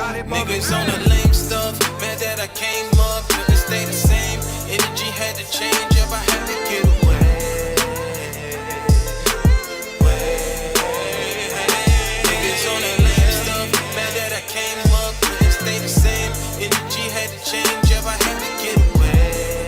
Niggas on the lame stuff, mad that I came up, couldn't stay the same. Energy had to change up, I had to get away. Niggas on the lame stuff, mad that I came up, couldn't stay the same. Energy had to change up, I had to get away.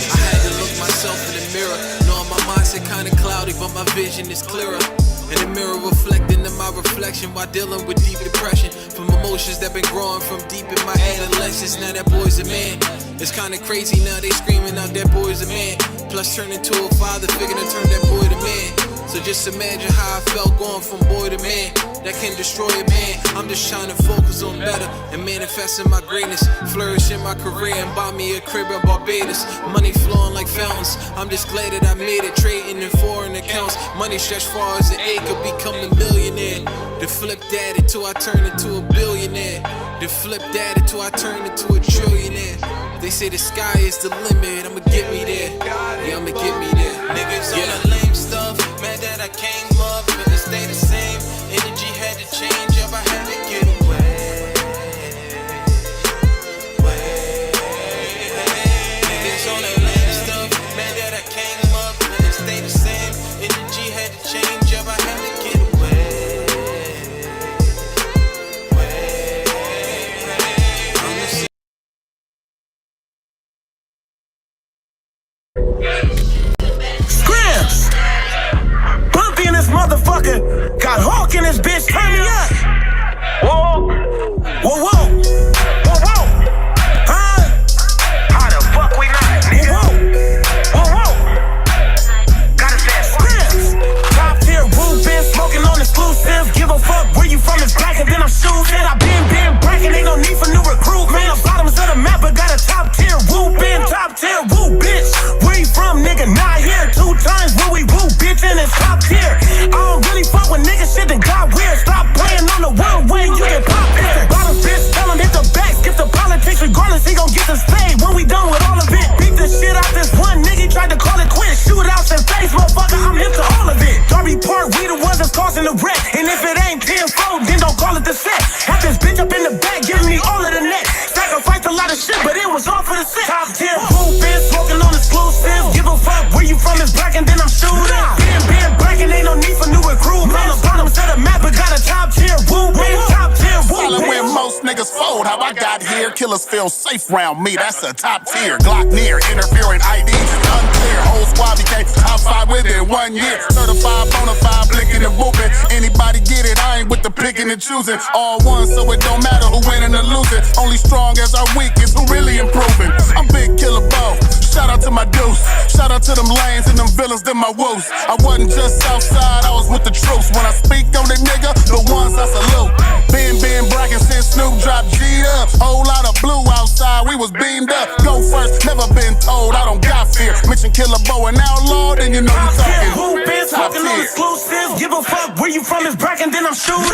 I had to look myself in the mirror, knowing my mindset kinda cloudy, but my vision is clearer. In the mirror reflecting in my reflection while dealing with deep depression from emotions that been growing from deep in my adolescence. Now that boy's a man. It's kinda crazy now they screaming out that boy's a man. Plus turning to a father figure to turn that boy to man. So just imagine how I felt going from boy to man. That can destroy a man. I'm just trying to focus on better and manifesting my greatness. Flourish in my career and buy me a crib in Barbados. Money flowing like fountains. I'm just glad that I made it. Trading in foreign accounts. Money stretched far as an acre. Become a millionaire. The flip that till I turn into a billionaire. The flip that till I turn into a trillionaire. They say the sky is the limit. I'ma get me there. Yeah, I'ma get me there. Niggas on the lame stuff. Mad that I came up, couldn't stay the same. Energy had to change up, I had to get away. Niggas on the lame stuff. Mad that I came up, couldn't stay the same. Energy had to change up, I had to get away. Scrims! Bumpy in this motherfucker. Got Hawk in this bitch. Turn me up. Whoa. Whoa, whoa. Whoa, whoa. Huh? How the fuck we not? Whoa, whoa. Whoa, whoa. Gotta say Scrims. Top tier woo, been smoking on exclusive. Give a fuck where you from is black and then I'm shooting. I been bragging, ain't no need for new recruitment. The bottoms of the map, but got a top tier woo, been top tier woo, bitch. Where you from, nigga? Not here. 2 times where we woo, bitch, and it's top tier. I don't really fuck with niggas shit that got weird. Stop playing on the one way, you get popped here. Bottoms, bitch, tell him hit the back, skip the politics. Regardless, he gon' get the spade when we done with all of it. Beat the shit out this one nigga, he tried to call it quits. Shootouts and face, motherfucker, I'm hip to all of it. Darby Park, we the ones that's causing the wreck. And if it ain't 10-4, then don't call it the set. Have this bitch up in the back, giving me all of the net. Sacrificed a lot of shit, but it was all for the set. Top tier, who been smoking on exclusive. Give a fuck where you from is black and then I'm shooting. Being black and ain't no need for new recruitment. On the bottom of the map, but got a top tier woo, been top tier woo. Solid when most niggas fold. How I got here, killers feel safe round me. That's a top tier. Glock near, interfering IDs unclear. Whole squad became top 5 within 1 year. Certified, bonafide, blinking and whooping. Anybody get it? I ain't with the picking and choosing. All one, so it don't matter who winning or losing. Only strong as our weakest, who really improving. I'm Big Killer Bo. Shout out to my deuce. Shout out to them lanes and them villains, them my woos. I wasn't just outside, I was with the troops. When I speak on the nigga, the ones I salute. Been bragging since Snoop dropped G'd up. Whole lot of blue outside, we was beamed up. Go first, never been told, I don't got fear. Mention Killer Bo and Outlaw, then you know you talking. Who been smoking on exclusive? Give a fuck where you from is bragging, then I'm shooting.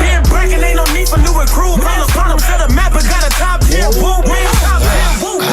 Been bragging, ain't no need for new recruitment. On the bottom of the map, but got a top tier woo, been top tier woo.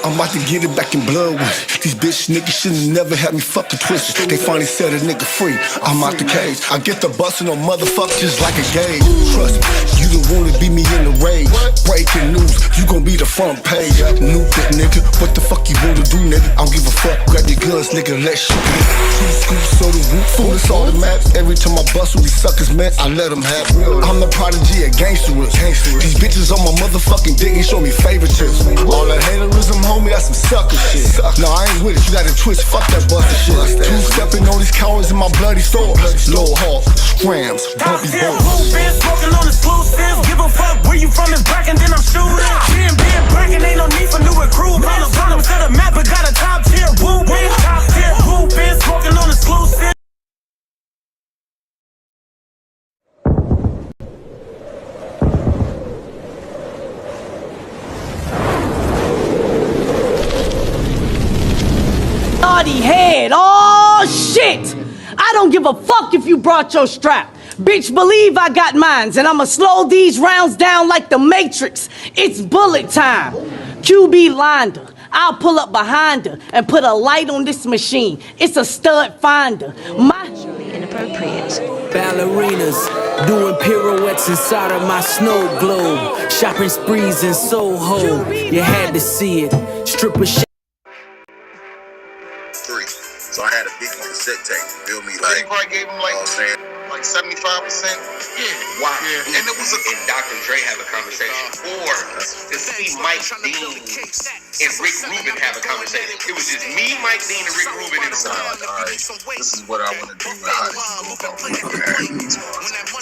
I'm about to get it back in blood with it. These bitch niggas should've never had me fucking twisted. They finally set a nigga free, I'm out the cage. I get the bustin' on motherfuckers just like a gauge. Trust me, you don't wanna be me in the rage. Breaking news, you gon' be the front page. Nuke that nigga, what the fuck you wanna do, nigga? I don't give a fuck, grab your guns, nigga, let's shoot it. 2 scoops, so the root, fool, it's all the maps. Every time I bust with these suckers, man, I let them have it. I'm the prodigy of gangsterers. These bitches on my motherfucking dick and show me favoritism. All that haterism, homie, that's some sucker shit. No, I ain't with it, you gotta twist, fuck that buster shit. 2-stepping on these cowards in my bloody store. Low Hawk, Scrams, Bumpy Bones. Been smoking on exclusive. Give a fuck where you from is black and then I'm shooting. Been bragging, ain't no need for new recruitment. On the bottom of the map, but got a top tier woo, been top tier woo. Been smoking on exclusive. Head. Oh shit! I don't give a fuck if you brought your strap. Bitch, believe I got mines, and I'ma slow these rounds down like the Matrix. It's bullet time. QB lined her. I'll pull up behind her and put a light on this machine. It's a stud finder. My Ballerinas doing pirouettes inside of my snow globe. Shopping sprees in Soho. You had to see it. Stripper Three. So I had a big cassette tape. Feel me? Like, I gave him like 75%. Yeah. Wow. Yeah. And it was and Dr. Dre have a conversation. Or to see Mike Dean and Rick Rubin have a conversation. It was just me, Mike Dean, and Rick Rubin in the room. Like, all right, this is what I want to do. How this is going about.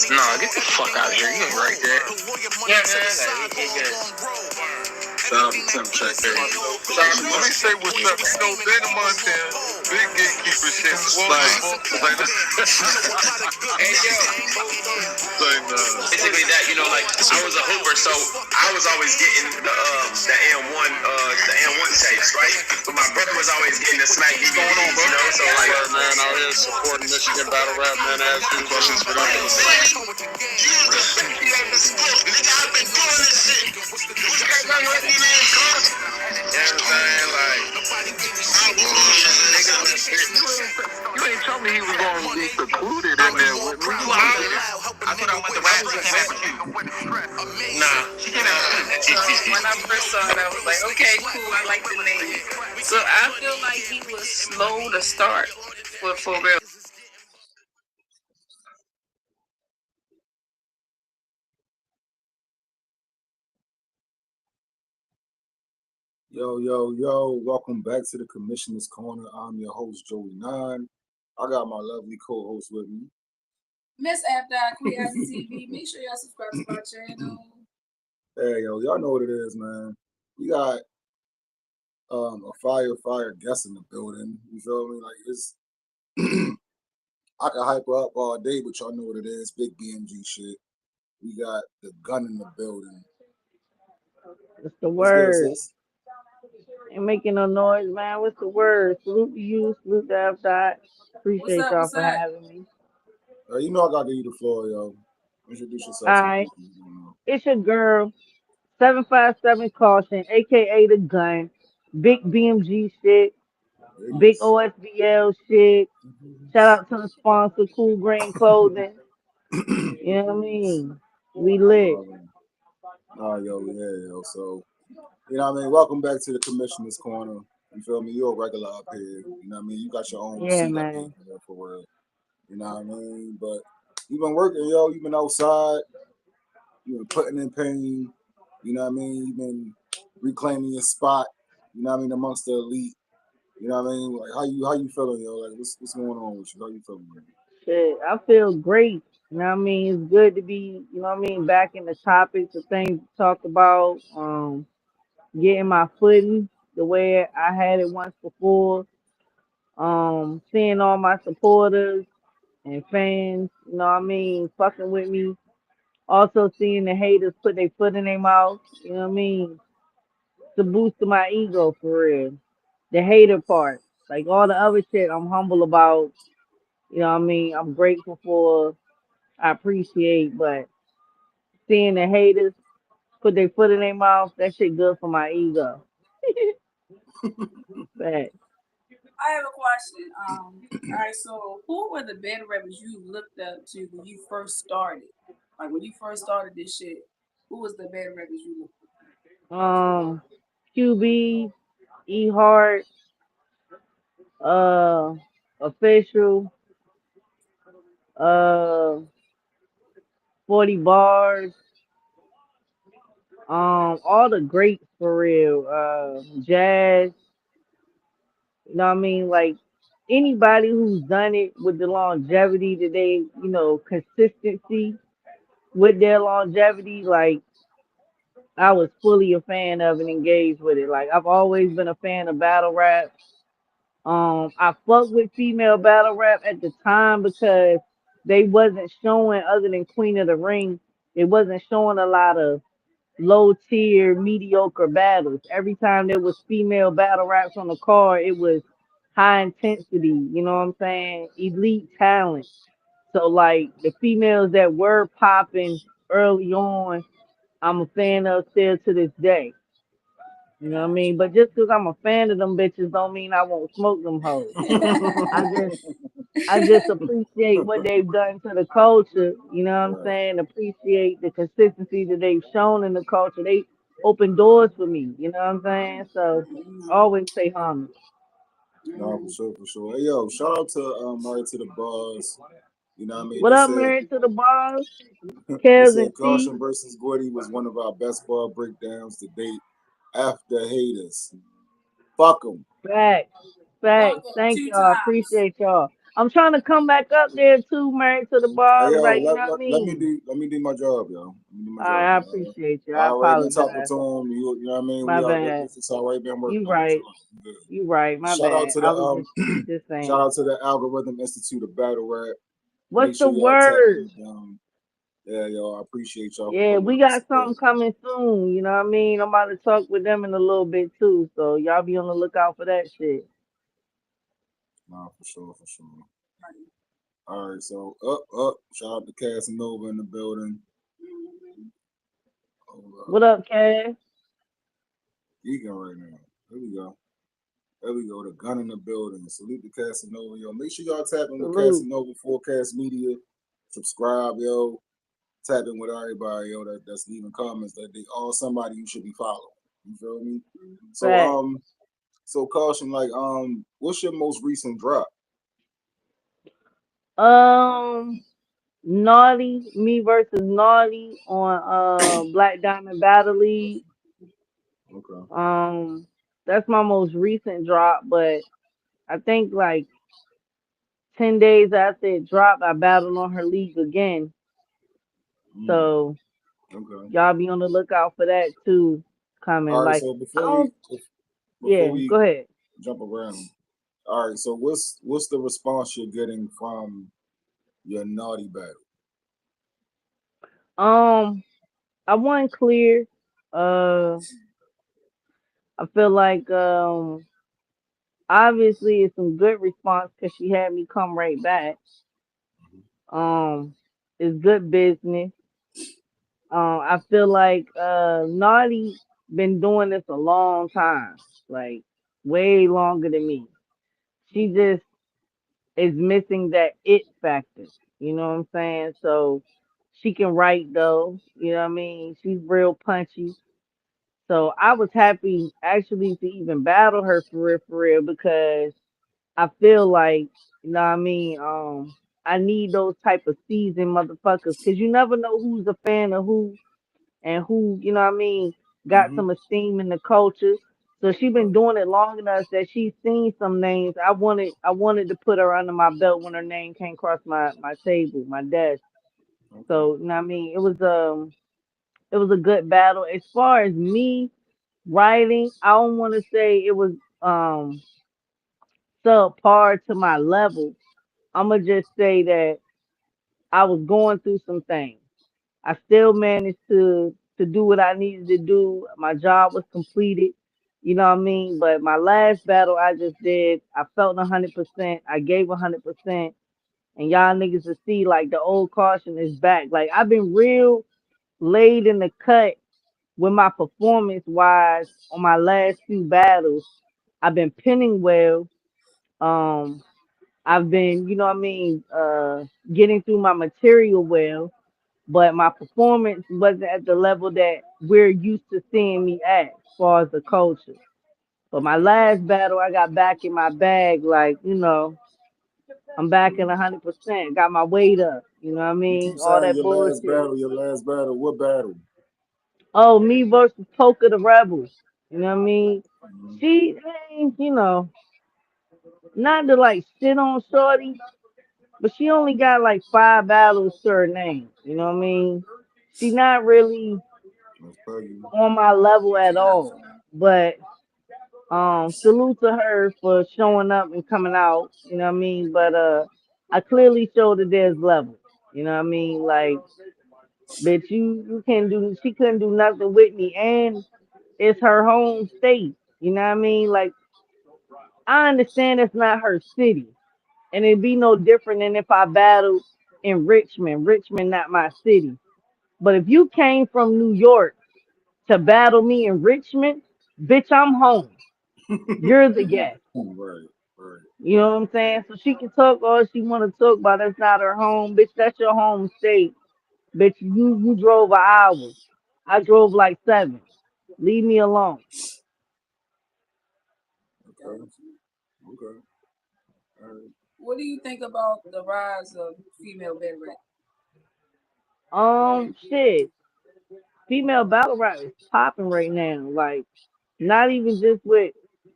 Nah, get the fuck out of here. You ain't right there. Yeah, man. Shout out to Tim Check. Let me say what's up. You know, Ben Montana, big gatekeeper shit. Hey, yo. Basically that, you know, like, I was a hooper, so I was always getting the M1 tapes, right? But my brother was always getting the Smack DVDs, you know, so like... Man, out here supporting Michigan battle rap, man. Ask you questions for them. You respect me on this book. Nigga, I've been doing this shit. What you guys done with me, man? You know what I'm saying? Like, You ain't told me he was going to be secluded in there with me. I thought I went to rap with you. Nah. When I first saw it, I was like, okay, cool, I like the name. So I feel like he was slow to start for real. Yo, welcome back to the Commissioner's Corner. I'm your host, Joey 9. I got my lovely co-host with me. Miss After Queer TV. Make sure y'all subscribe to my channel. Hey, y'all know what it is, man. We got a fire guest in the building. You feel me? Like, it's... I can hype her up all day, but y'all know what it is. Big BMG shit. We got the gun in the building. What's the word? Ain't making no noise, man. What's the word? Salute to you, salute to F. Appreciate y'all for having me. You know I gotta give you the floor, yo. Introduce yourself. All right. It's your girl, 757 Kausion, aka the gun. Big BMG shit. Big OSBL shit. Shout out to the sponsor, Cool Grain Clothing. You know what I mean? We lit. Yo. So, you know what I mean? Welcome back to the Commissioner's Corner. You feel me? You're a regular up here. You know what I mean? You got your own seat up here for real. You know what I mean? But you've been working, yo. You've been outside. You've been putting in pain. You know what I mean? You've been reclaiming your spot. You know what I mean? Amongst the elite. You know what I mean? Like, how you feeling, yo? Like, what's going on with you? How you feeling? Shit, I feel great. You know what I mean? It's good to be, you know what I mean, back in the topics, the things to talk about. Getting my footing the way I had it once before. Seeing all my supporters and fans, you know what I mean, fucking with me. Also seeing the haters put their foot in their mouth, you know what I mean? It's a boost to my ego for real. The hater part. Like all the other shit I'm humble about, you know what I mean? I'm grateful for, I appreciate, but seeing the haters put their foot in their mouth, that shit good for my ego. Fact. I have a question. All right, so who were the band rappers you looked up to when you first started? Like when you first started this shit, who was the band rappers you looked up to? QB, E Hart, Official, uh 40 bars, all the greats for real, Jazz, you know what I mean? Like anybody who's done it with the longevity that they, you know, consistency with their longevity, like I was fully a fan of and engaged with it. Like I've always been a fan of battle rap. I fucked with female battle rap at the time because they wasn't showing other than Queen of the Ring. It wasn't showing a lot of low tier, mediocre battles. Every time there was female battle raps on the card, it was high intensity. You know what I'm saying? Elite talent. So like the females that were popping early on, I'm a fan of still to this day. You know what I mean? But just because I'm a fan of them bitches don't mean I won't smoke them hoes. I just I just appreciate what they've done to the culture. You know what I'm Right. saying? Appreciate the consistency that they've shown in the culture. They open doors for me. You know what I'm saying? So always say homage. No, for sure, for sure. Hey, yo, shout out to Married to the Bars. You know what I mean? What up, married to the boss? They Kels said and T. Kausion versus Woty was one of our best bar breakdowns to date. After haters, fuck them. Facts. Fuck Facts. 'em Thank 2 y'all. times. Appreciate y'all. I'm trying to come back up there too, married to the Hey, bars. yo, Like, you know what I mean? let me do my job, yo. Let me do my All job, right, I yo. appreciate you. I I already been talking apologize. to him. You know what I mean? My We are bad. it's already been worked You on. right. So good. You right. My Shout out bad. to I the was just shout saying. out to the Algorithm Institute of Battle Rap. What's Make the sure y'all tap word? in. Yeah, yo, I appreciate y'all for Yeah, putting we up the got support. something coming soon. You know what I mean? I'm about to talk with them in a little bit too. So y'all be on the lookout for that shit. Nah, for sure, for sure. All right, so up. Shout out to Casanova in the building. What up, Cass? Egan right now. Here we go. There we go. The gun in the building. Salute to Casanova, yo. Make sure y'all tap in with Salute. Casanova Forecast Media. Subscribe, yo. Tap in with everybody, yo. That's leaving comments. That they all somebody you should be following. You feel me? So Facts. so Caution, like what's your most recent drop? Um, Naughty, me versus Naughty on Black Diamond Battle League. Okay. That's my most recent drop, but I think like 10 days after it dropped, I battled on her league again. So Okay. y'all be on the lookout for that too coming. All right, Like so I don't before yeah, we go ahead. jump around, all right, so what's the response you're getting from your naughty battle? Um I won clear. Uh I feel like obviously it's some good response because she had me come right back. It's good business. I feel like Naughty been doing this a long time, like way longer than me. She just is missing that it factor. You know what I'm saying? So she can write though. You know what I mean? She's real punchy. So I was happy actually to even battle her for real because I feel like, you know what I mean, I need those type of seasoned motherfuckers because you never know who's a fan of who and who, you know what I mean, got Mm-hmm. some esteem in the culture. So she been Right. doing it long enough that she's seen some names. I wanted to put her under my belt when her name came across my table, my desk. Okay. So, you know what I mean, it was a good battle. As far as me writing, I don't want to say it was subpar to my level. I'ma just say that I was going through some things. I still managed to do what I needed to do. My job was completed. You know what I mean? But my last battle I just did, I felt 100%. I gave 100%. And y'all niggas to see like the old caution is back. Like I've been real laid in the cut with my performance wise on my last few battles. I've been pinning well. Um, I've been, you know what I mean, getting through my material well, but my performance wasn't at the level that we're used to seeing me at as far as the culture. But my last battle, I got back in my bag, like, I'm back in 100%, got my weight up, you know what I You mean? keep All saying that bullshit. your last battle. What battle? Oh, me versus Poker the Rebel, you know what I mean? Mm-hmm. She ain't, not to like shit on Shorty, but she only got like 5 battles to her name. You know what I mean? She not really That's Peggy. on my level at all. But salute to her for showing up and coming out. You know what I mean? But I clearly showed that there's levels. You know what I mean? Like, bitch, you can't do. She couldn't do nothing with me, and it's her home state. You know what I mean? Like, I understand it's not her city. And it'd be no different than if I battled in Richmond. Richmond, not my city. But if you came from New York to battle me in Richmond, bitch, I'm home. You're the guest. Right, right. You know what I'm saying? So she can talk all she want to talk about. That's not her home, bitch. That's your home state, bitch. You drove an hour. I drove like 7. Leave me alone. Okay. Okay. All right. What do you think about the rise of female bed rap? Shit. Female battle rap is popping right now. Like, not even just with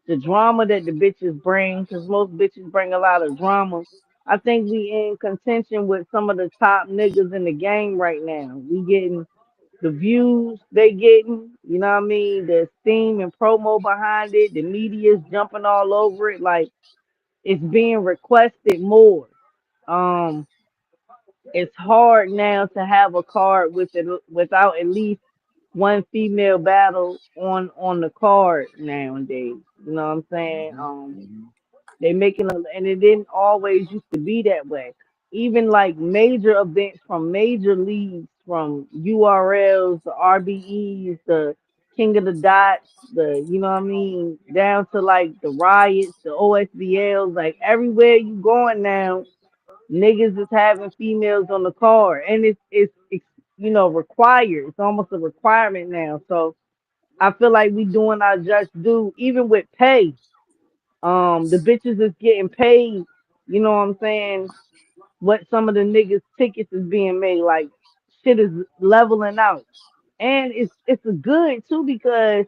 the drama that the bitches bring, because most bitches bring a lot of drama. I think we in contention with some of the top niggas in the game right now. We getting the views they getting, you know what I mean? The esteem and promo behind it. The media's jumping all over it. Like, it's being requested more. Um, it's hard now to have a card with it without at least one female battle on the card nowadays. You know what I'm saying? Mm-hmm. They making and it didn't always used to be that way. Even like major events from major leagues, from URLs, the RBEs, the King of the Dots, the you know what I mean, down to like the riots, the OSBLs, like everywhere you going now, niggas is having females on the card, and it's you know required. It's almost a requirement now. So I feel like we doing our just due, even with pay. The bitches is getting paid. You know what I'm saying? What some of the niggas tickets is being made, like shit is leveling out, and it's a good too because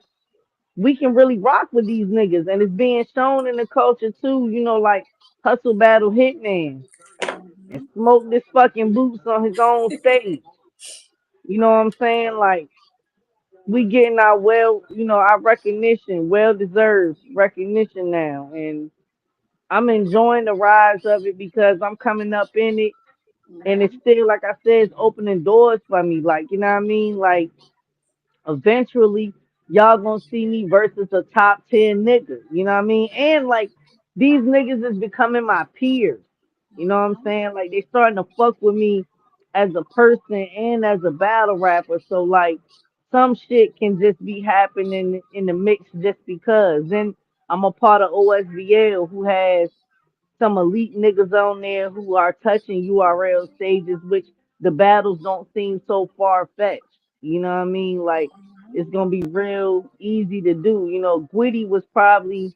we can really rock with these niggas, and it's being shown in the culture too. You know, like Hustle Battle Hitman and smoke this fucking boots on his own stage. You know what I'm saying? Like we getting our you know, our recognition, well deserved recognition now, and I'm enjoying the rise of it because I'm coming up in it, and it's still like I said, it's opening doors for me. Like you know what I mean? Like eventually y'all gonna see me versus a top 10 nigga. You know what I mean? And like these niggas is becoming my peers. You know what I'm saying? Like they starting to fuck with me as a person and as a battle rapper. So like some shit can just be happening in the mix just because. Then I'm a part of OSBL who has some elite niggas on there who are touching URL stages, which the battles don't seem so far fetched. You know what I mean? Like it's gonna be real easy to do. You know, Gwitty was probably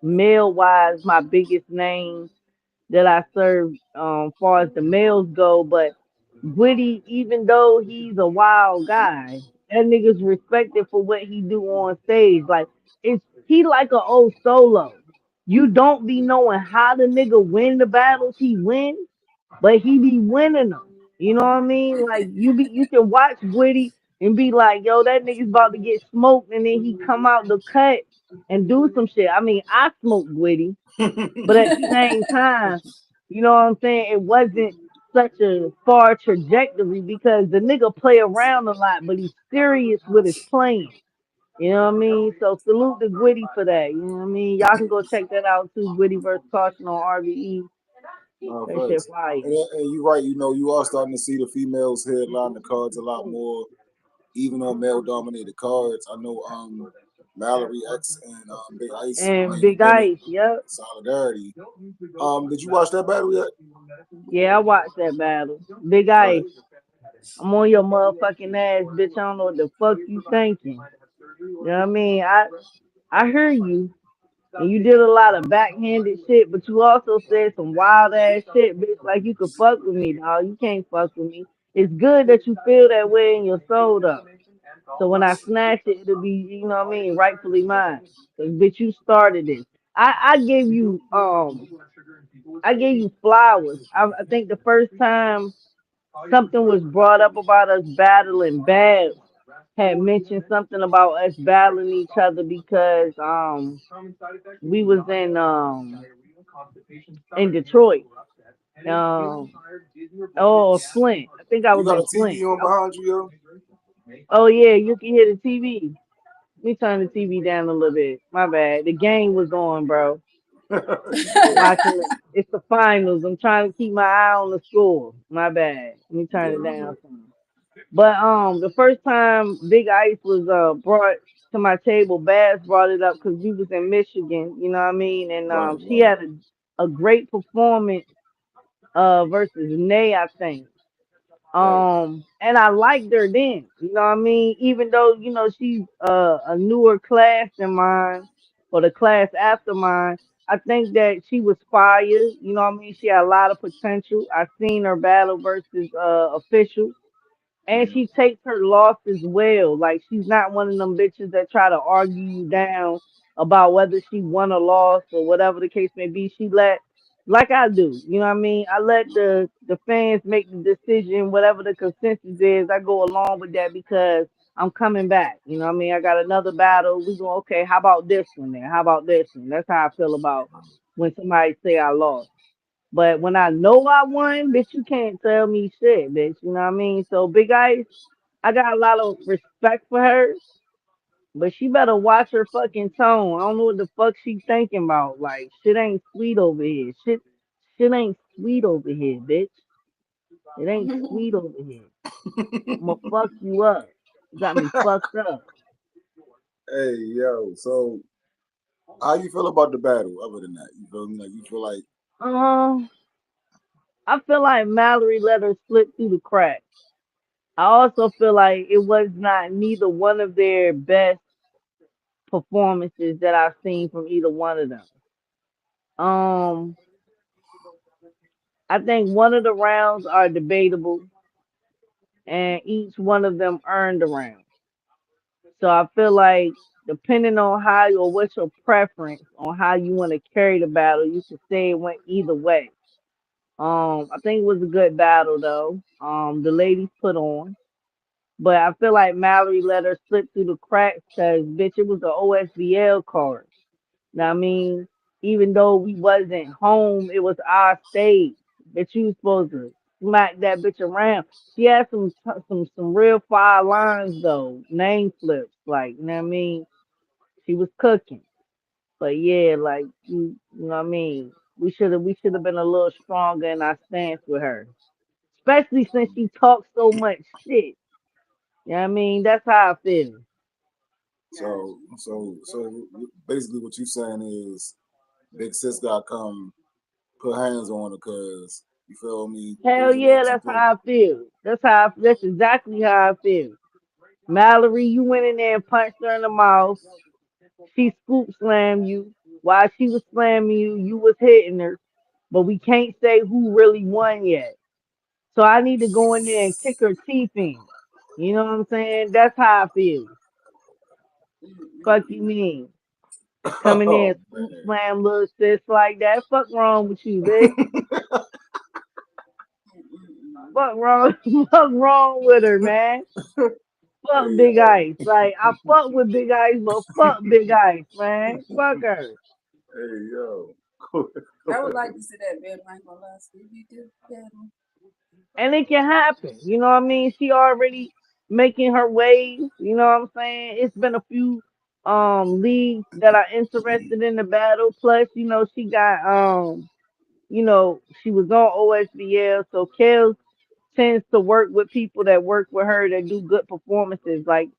male wise my biggest name that I served far as the males go, but Gwitty, even though he's a wild guy, that nigga's respected for what he do on stage. Like it's he like a old solo. You don't be knowing how the nigga win the battles he win, but he be winning them. You know what I mean? Like you can watch Gwitty and be like, yo, that nigga's about to get smoked, and then he come out the cut and do some shit. I mean, I smoked Gwitty, but at the same time, you know what I'm saying? It wasn't such a far trajectory because the nigga play around a lot, but he's serious with his playing. You know what I mean? So salute to Gwitty for that. You know what I mean? Y'all can go check that out too. Gwitty versus Caution on RBE. That shit Facts. fire. And you're right. You know, you are starting to see the females headline the cards a lot more, even on male dominated cards. I know Mallory X and Big Ice And main Big evented Ice, yep. Solidarity. Did you watch that battle yet? Yeah, I watched that battle. Big Ice, I'm on your motherfucking ass, bitch. I don't know what the fuck you thinking. You know what I mean? I hear you. And you did a lot of backhanded shit, but you also said some wild ass shit, bitch. Like you could fuck with me, dog. You can't fuck with me. It's good that you feel that way in your soul, though. So when I snatch it, it'll be, you know what I mean, rightfully mine. Cause bitch, you started this. I gave you flowers. I think the first time something was brought up about us battling, Babs had mentioned something about us battling each other because we was in Detroit. Oh, Flint. I think I You was got in a Flint. TV on behind you, Oh yeah, you can hear the TV. Let me turn the TV down a little bit. My bad. The game was on, bro. Watching it. It's the finals. I'm trying to keep my eye on the score. My bad. Let me turn it yo? down some. But the first time Big Ice was brought to my table. Baz brought it up because we was in Michigan, you know what I mean? And Right, she right, had a great performance versus Nay, I think. right. And I liked her then, you know what I mean? Even though, she's a newer class than mine or the class after mine, I think that she was fire, you know what I mean? She had a lot of potential. I seen her battle versus official. And she takes her losses well. Like she's not one of them bitches that try to argue you down about whether she won or lost or whatever the case may be. She let, like I do, you know what I mean? I let the fans make the decision, whatever the consensus is. I go along with that because I'm coming back. You know what I mean? I got another battle. We go, okay, how about this one then? How about this one? That's how I feel about when somebody say I lost. But when I know I won, bitch, you can't tell me shit, bitch. You know what I mean? So Big Ice, I got a lot of respect for her, but she better watch her fucking tone. I don't know what the fuck she thinking about. Like shit ain't sweet over here. Shit ain't sweet over here, bitch. It ain't sweet over here. I'ma fuck you up. You got me fucked up. Hey, yo. So, how you feel about the battle? Other than that, you feel me? Like you feel like Um, I feel like Mallory let her slip through the cracks. I also feel like it was not neither one of their best performances that I've seen from either one of them. Um, I think one of the rounds are debatable, and each one of them earned a round. So I feel like depending on how or what's your preference on how you want to carry the battle, you could say it went either way. I think it was a good battle though. The ladies put on, but I feel like Mallory let her slip through the cracks because bitch, it was the OSBL card. Now, I mean, even though we wasn't home, it was our stage. That you was supposed to smack that bitch around. She had some real fire lines though, name flips, like you know what I mean. She was cooking, but yeah, like you know what I mean. We should have been a little stronger in our stance with her, especially since she talks so much shit. You know what I mean? That's how I feel. so basically what you saying is Big Sis got come put hands on her because you feel me? It Hell was a little yeah, too that's close. how I feel. That's exactly how I feel. Mallory, you went in there and punched her in the mouth. She scoop slammed you. While she was slamming you, you was hitting her. But we can't say who really won yet. So I need to go in there and kick her teeth in. You know what I'm saying? That's how I feel. Fuck you mean? Come in there Oh and scoop man. slam little sis like that. Fuck wrong with you, bitch? Fuck wrong? Fuck wrong with her, man? Fuck Hey Big yo. Ice. Like I fuck with Big Ice, but fuck Big Ice, man. Fuck her. Hey yo. I would like to see that battle. I ain't gonna lie, so if you do battle. And it can happen. You know what I mean? She already making her waves. You know what I'm saying? It's been a few leagues that are interested in the battle. Plus, she got she was on OSBL, so Kels tends to work with people that work with her that do good performances. Like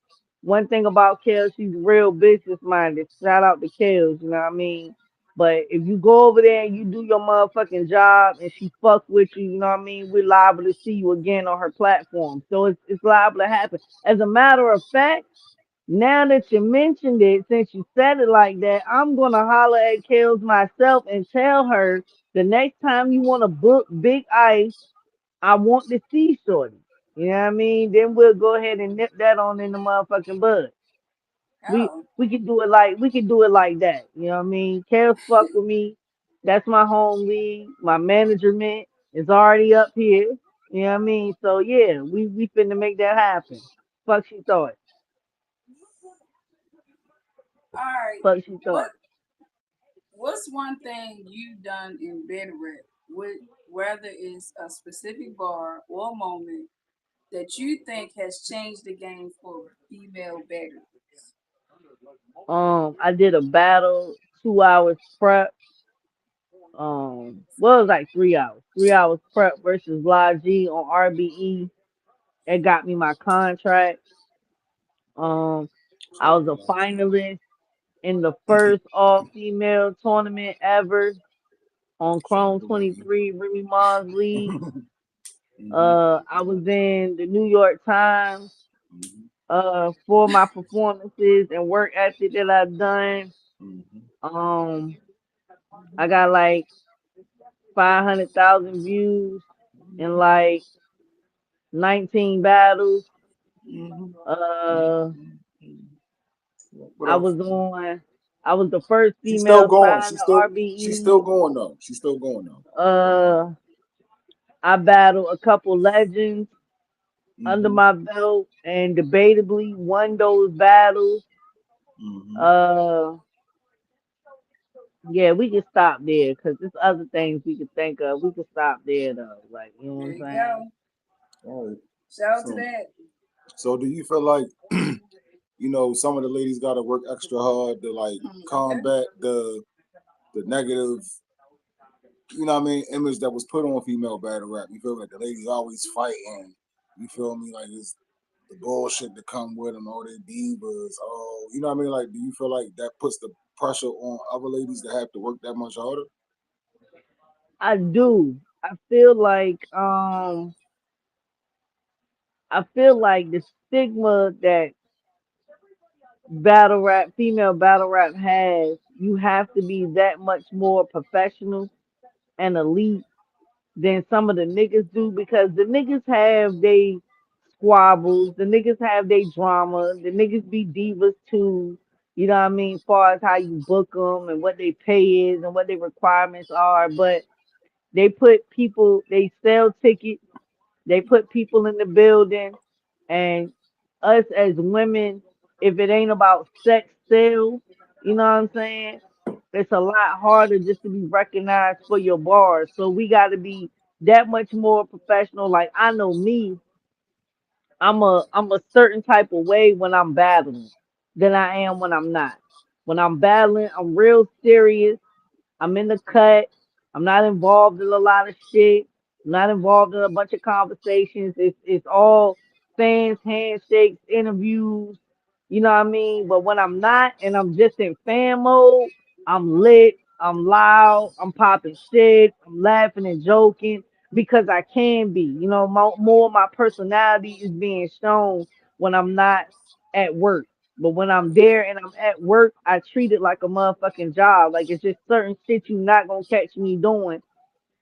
one thing about Kels, she's real business minded. Shout out to Kels, you know what I mean? But if you go over there and you do your motherfucking job and she fuck with you, you know what I mean? We're liable to see you again on her platform. So it's liable to happen. As a matter of fact, now that you mentioned it, since you said it like that, I'm gonna holler at Kels myself and tell her the next time you want to book Big Ice, I want to see Shorty. You know what I mean? Then we'll go ahead and nip that on in the motherfucking bud. We Oh, we can do it like that. You know what I mean? Kels fuck with me. That's my home league. My management is already up here. You know what I mean? So yeah, we finna make that happen. Fuck she thought. all right. Fuck she What thought. What's one thing you've done in bed rep, with whether it's a specific bar or moment that you think has changed the game for female betters? I did a battle, 2 hours prep. Well, it was like 3 hours. 3 hours prep versus Live G on RBE. It got me my contract. Um, I was a finalist in the first all-female tournament ever on Shout out Chrome to Wiki. 23 Remy Ma's League. Mm-hmm. I was in the New York Times Mm-hmm. for my performances and work ethic that I've done. Mm-hmm. Um, I got like 500,000 views in like 19 battles. Mm-hmm. Uh, What I else? was on. I was the first She's still female going. signed to She's still RBE. going though. She's still going though. Uh, I battled a couple legends under Mm-hmm. my belt and debatably won those battles. Mm-hmm. Uh, yeah, we can stop there because there's other things we could think of. We could stop there though, like you know what There I'm you saying? go. All right. Shout out to So, that. so do you feel like some of the ladies got to work extra hard to like Okay. combat the negative, image that was put on female battle rap? You feel like the ladies always fighting. You feel me? Like it's the bullshit that come with them, all their divas. Oh, you know what I mean? Like, do you feel like that puts the pressure on other ladies to have to work that much harder? I do. I feel like the stigma that female battle rap has, you have to be that much more professional and elite than some of the niggas do because the niggas have they squabbles, the niggas have they drama, the niggas be divas too. You know what I mean? As far as how you book them and what they pay is and what their requirements are, but they sell tickets, they put people in the building, and us as women, if it ain't about sex still, you know what I'm saying? It's a lot harder just to be recognized for your bars. So we got to be that much more professional. Like I know me, I'm a certain type of way when I'm battling than I am when I'm not. When I'm battling, I'm real serious. I'm in the cut. I'm not involved in a lot of shit. I'm not involved in a bunch of conversations. It's all fans, handshakes, interviews. You know what I mean? But when I'm not and I'm just in fan mode, I'm lit. I'm loud. I'm popping shit. I'm laughing and joking because I can be. More of my personality is being shown when I'm not at work. But when I'm there and I'm at work, I treat it like a motherfucking job. Like it's just certain shit you not gonna catch me doing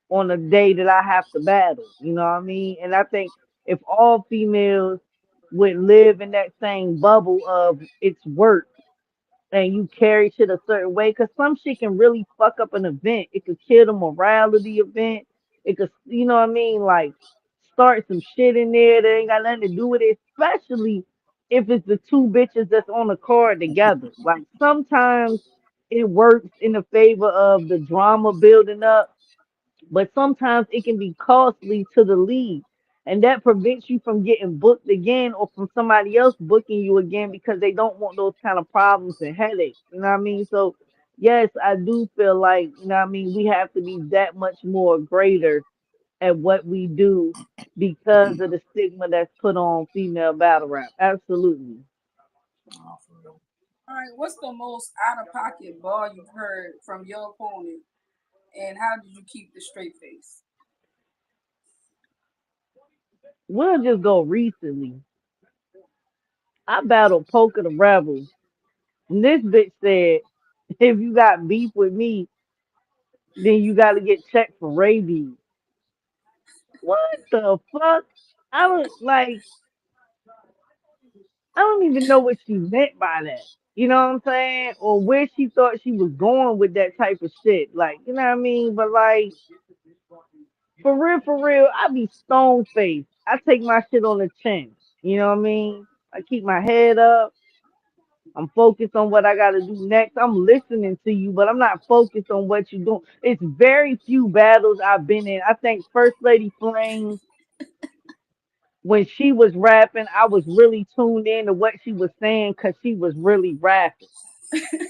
on a day that I have to battle. You know what I mean? And I think if all females would live in that same bubble of it's work and you carry shit a certain way, because some shit can really fuck up an event. It could kill the morale of the event. It could, you know what I mean? Like start some shit in there that ain't got nothing to do with it, especially if it's the two bitches that's on the card together. Like sometimes it works in the favor of the drama building up, but sometimes it can be costly to the league. And that prevents you from getting booked again or from somebody else booking you again because they don't want those kind of problems and headaches. You know what I mean? So, yes, I do feel like, you know what I mean, we have to be that much more greater at what we do because of the stigma that's put on female battle rap. Absolutely. All right. What's the most out of pocket bar you've heard from your opponent, and how did you keep the straight face? We'll just go recently. I battled Poker the Rebel. And this bitch said, if you got beef with me, then you got to get checked for rabies. What the fuck? I don't even know what she meant by that. You know what I'm saying? Or where she thought she was going with that type of shit. Like, you know what I mean? But like, for real, I be stone faced. I take my shit on the chin. You know what I mean? I keep my head up. I'm focused on what I got to do next. I'm listening to you, but I'm not focused on what you're doing. It's very few battles I've been in. I think First Lady Flame, when she was rapping, I was really tuned in to what she was saying because she was really rapping.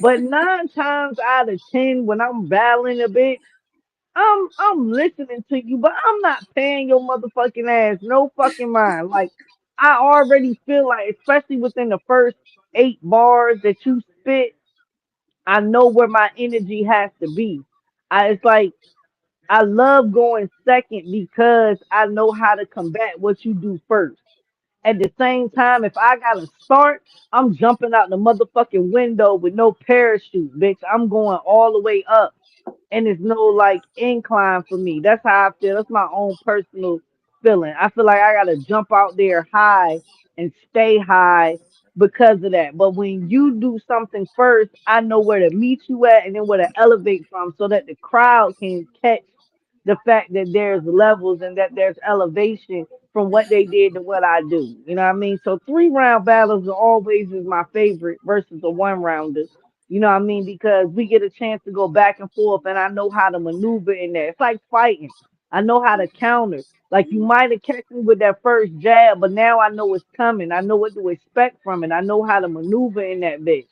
But 9 times out of 10, when I'm battling a bitch, I'm listening to you, but I'm not paying your motherfucking ass no fucking mind. Like I already feel like, especially within the first 8 bars that you spit, I know where my energy has to be. It's like I love going second because I know how to combat what you do first. At the same time, if I gotta start, I'm jumping out the motherfucking window with no parachute, bitch. I'm going all the way up, and there's no like incline for me. That's how I feel. That's my own personal feeling. I feel like I gotta jump out there high and stay high because of that. But when you do something first, I know where to meet you at and then where to elevate from so that the crowd can catch the fact that there's levels and that there's elevation from what they did to what I do. You know what I mean? So 3 round battles are always is my favorite versus a 1 rounder. You know what I mean? Because we get a chance to go back and forth and I know how to maneuver in there. It's like fighting. I know how to counter. Like you might have catch me with that first jab, but now I know it's coming. I know what to expect from it. I know how to maneuver in that bitch.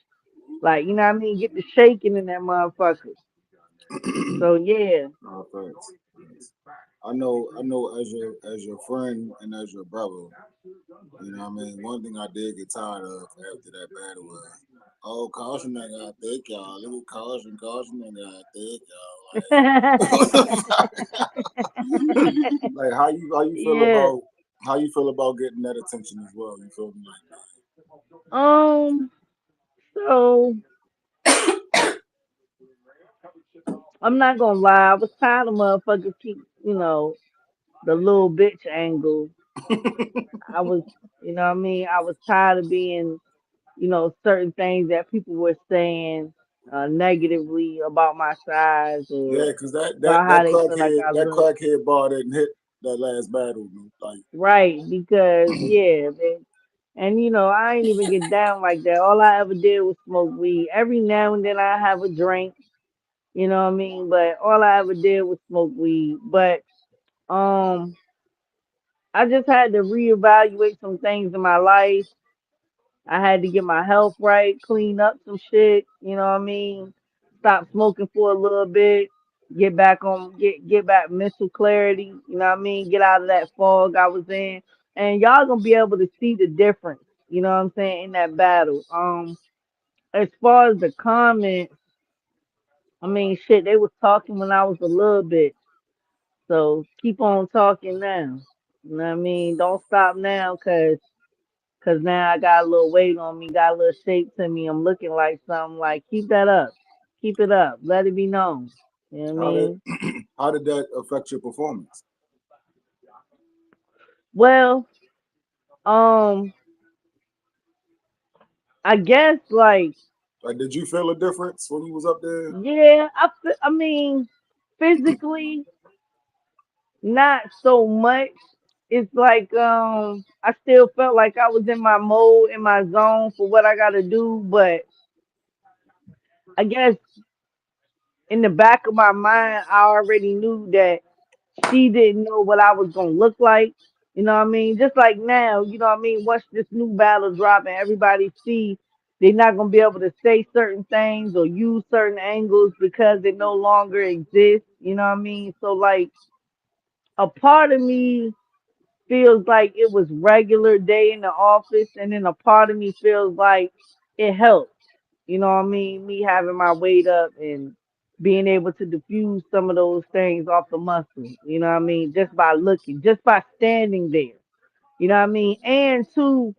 Like, you know what I mean? Get the shaking in that motherfucker. So yeah. No, thanks. I know as your friend and as your brother, you know what I mean? One thing I did get tired of after that battle was, oh, Kausion ain't got thick, y'all. Look at Kausion ain't got thick, y'all. Like Yeah. how you feel about getting that attention as well? You feel me? Um, so I'm not gonna lie, I was tired of motherfuckers keep, the little bitch angle. I was, you know what I mean? I was tired of being, certain things that people were saying negatively about my size Yeah, or because that that about how that they feel like crackhead I that look. crackhead bar didn't hit that last battle. Like, Right, because yeah, and I ain't even get down like that. All I ever did was smoke weed. Every now and then I have a drink, you know what I mean? But all I ever did was smoke weed. But um I just had to reevaluate some things in my life. I had to get my health right, clean up some shit, you know what I mean? Stop smoking for a little bit, get back mental clarity, you know what I mean? Get out of that fog I was in. And y'all gonna be able to see the difference, you know what I'm saying, in that battle. As far as the comments, I mean shit, they was talking when I was a little bit. So keep on talking now. You know what I mean? Don't stop now, cause now I got a little weight on me, got a little shape to me. I'm looking like something. Like keep that up, keep it up. Let it be known. You know what I how did mean? how did that affect your performance? Well, um, I guess like Like, did you feel a difference when you was up there? yeah, I mean, physically not so much. It's like I still felt like I was in my mode, in my zone for what I gotta do, but I guess in the back of my mind, I already knew that she didn't know what I was gonna look like. You know what I mean? Just like now, you know what I mean? Once this new battle drop and everybody see they're not gonna be able to say certain things or use certain angles because they no longer exist. You know what I mean? So like a part of me feels like it was regular day in the office, and then a part of me feels like it helped. You know what I mean? Me having my weight up and being able to diffuse some of those things off the muscle. You know what I mean? Just by looking, just by standing there. You know what I mean? And two,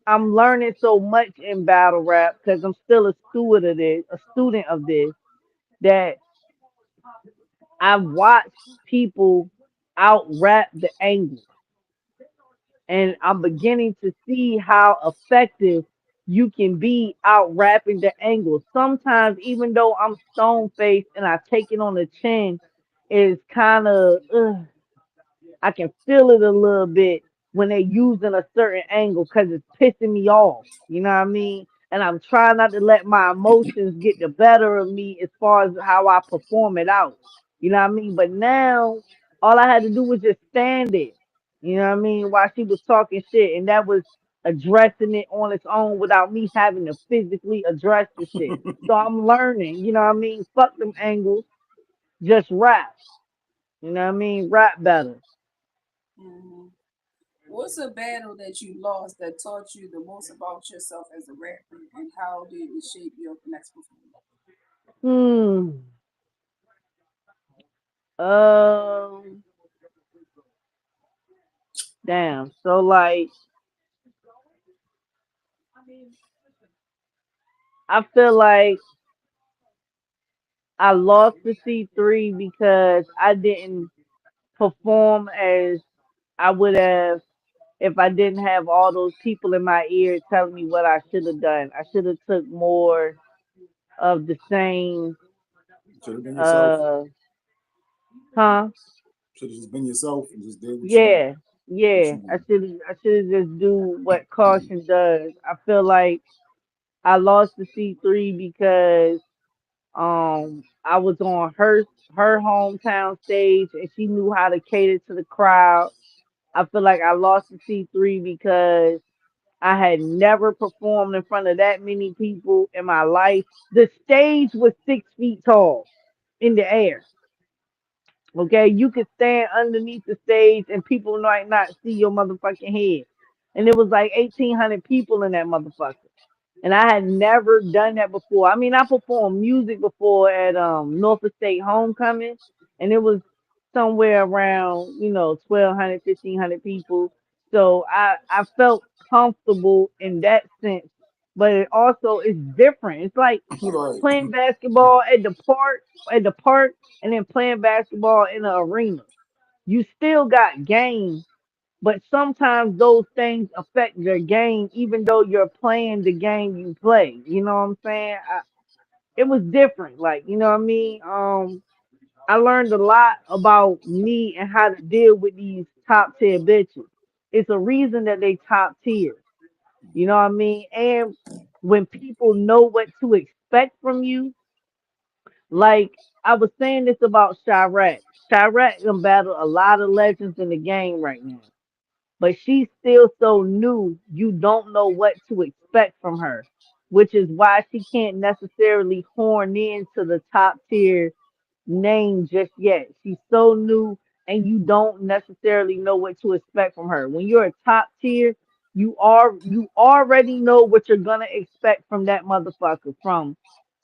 I'm learning so much in battle rap because I'm still a student of this, that I've watched people out rap the angle, and I'm beginning to see how effective you can be out rapping the angles. Sometimes, even though I'm stone faced and I take it on the chin, it's kind of I can feel it a little bit when they're using a certain angle because it's pissing me off. You know what I mean? And I'm trying not to let my emotions get the better of me as far as how I perform it out. You know what I mean? But now all I had to do was just stand there. You know what I mean? While she was talking shit, and that was addressing it on its own without me having to physically address the shit. So I'm learning. You know what I mean? Fuck them angles. Just rap. You know what I mean? Rap better. Mhm. What's a battle that you lost that taught you the most about yourself as a rapper, and how did it shape your next performance? Hmm. Um. Damn. So like, I feel like I lost the C3 because I didn't perform as I would have if I didn't have all those people in my ear telling me what I should have done. I should have took more of the same. Should have been yourself. Uh. Huh? Should have just been yourself and just did Yeah. what Yeah. you I want. should have. I should have just do what caution does. I feel like I lost the C3 because I was on her hometown stage and she knew how to cater to the crowd. I feel like I lost the C3 because I had never performed in front of that many people in my life. The stage was 6 feet tall in the air. Okay, you could stand underneath the stage and people might not see your motherfucking head. And it was like 1,800 people in that motherfucker. And I had never done that before. I mean, I performed music before at Norfolk State Homecoming, and it was somewhere around 1,200, 1,500 people. So I felt comfortable in that sense, but it also is different. It's like Right. playing basketball at the park, and then playing basketball in an arena. You still got game, but sometimes those things affect your game, even though you're playing the game you play. You know what I'm saying? It was different. Like, you know what I mean? I learned a lot about me and how to deal with these top tier bitches. It's a reason that they top tier. You know what I mean? And when people know what to expect from you, like I was saying this about Chirac. Chirac can battle a lot of legends in the game right now, but she's still so new, you don't know what to expect from her, which is why she can't necessarily horn in to the top tier name just yet. She's so new and you don't necessarily know what to expect from her. When you're a top tier, you already know what you're gonna expect from that motherfucker. From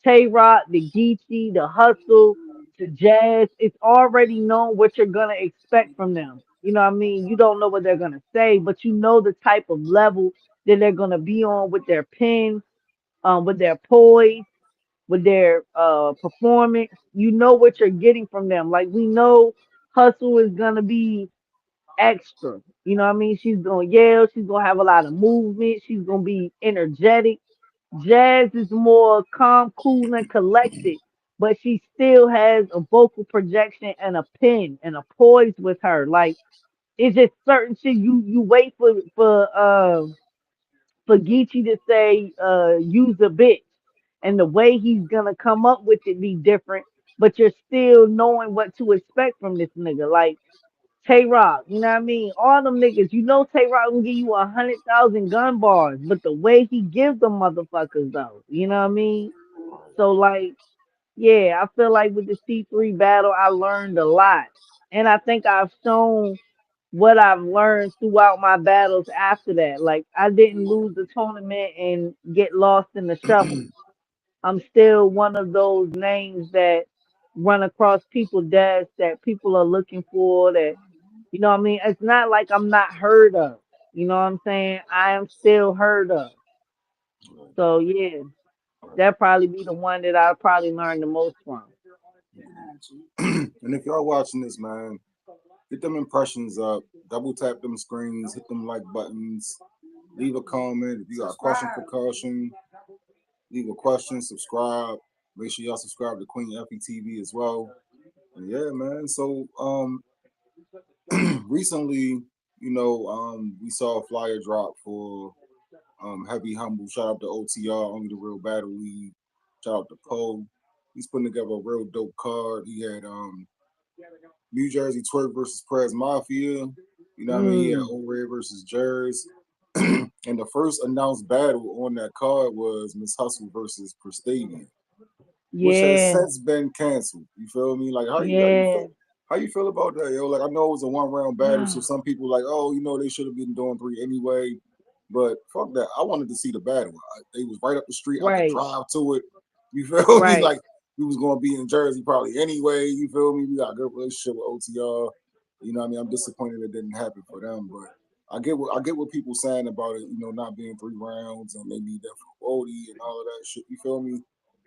Tay Rock, the Geechee, the Hustle, to Jazz. It's already known what you're gonna expect from them. You know what I mean? You don't know what they're gonna say, but you know the type of level that they're gonna be on with their pen, with their poise, with their performance. You know what you're getting from them. Like we know Hustle is gonna be extra. You know what I mean? She's gonna yell, she's gonna have a lot of movement, she's gonna be energetic. Jazz is more calm, cool, and collected, but she still has a vocal projection and a pen and a poise with her. Like it's just certain shit you wait for Geechee to say, use a bitch. And the way he's gonna come up with it be different, but you're still knowing what to expect from this nigga. Like Tay Rock, you know what I mean? All them niggas, you know Tay Rock can give you 100,000 gun bars, but the way he gives them motherfuckers though, you know what I mean? So like, yeah, I feel like with the C3 battle, I learned a lot. And I think I've shown what I've learned throughout my battles after that. Like I didn't lose the tournament and get lost in the shuffle. I'm still one of those names that run across people's desks that people are looking for that you know what I mean? It's not like I'm not heard of. You know what I'm saying? I am still heard of. So yeah, that probably be the one that I'll probably learn the most from. And if y'all watching this, man, get them impressions up, double tap them screens, hit them like buttons, leave a comment. If you got a question for Caution, leave a question, subscribe. Make sure y'all subscribe to Queen Effie TV as well. And yeah, man. So recently, we saw a flyer drop for Heavy Humble. Shout out to OTR, Only the Real Battle League. Shout out to Poe. He's putting together a real dope card. He had New Jersey Twerk versus Prez Mafia. You know what I mean? He had Mm, O-Red versus Jers. And the first announced battle on that card was Miss Hustle versus Prestavian, which has yeah, since been canceled. You feel me? Like how you yeah. feel? How you feel about that, yo? Like I know it was a 1 round battle, so some people like, oh, they should have been doing 3 anyway. But fuck that. I wanted to see the battle. They was right up the street. I could Right, drive to it. You feel me? right. Like we was gonna be in Jersey probably anyway. You feel me? We got a good relationship with OTR. You know what I mean? I'm disappointed it didn't happen for them, but I get what people saying about it. Not being 3 rounds and they need that for Woty and all of that shit. You feel me?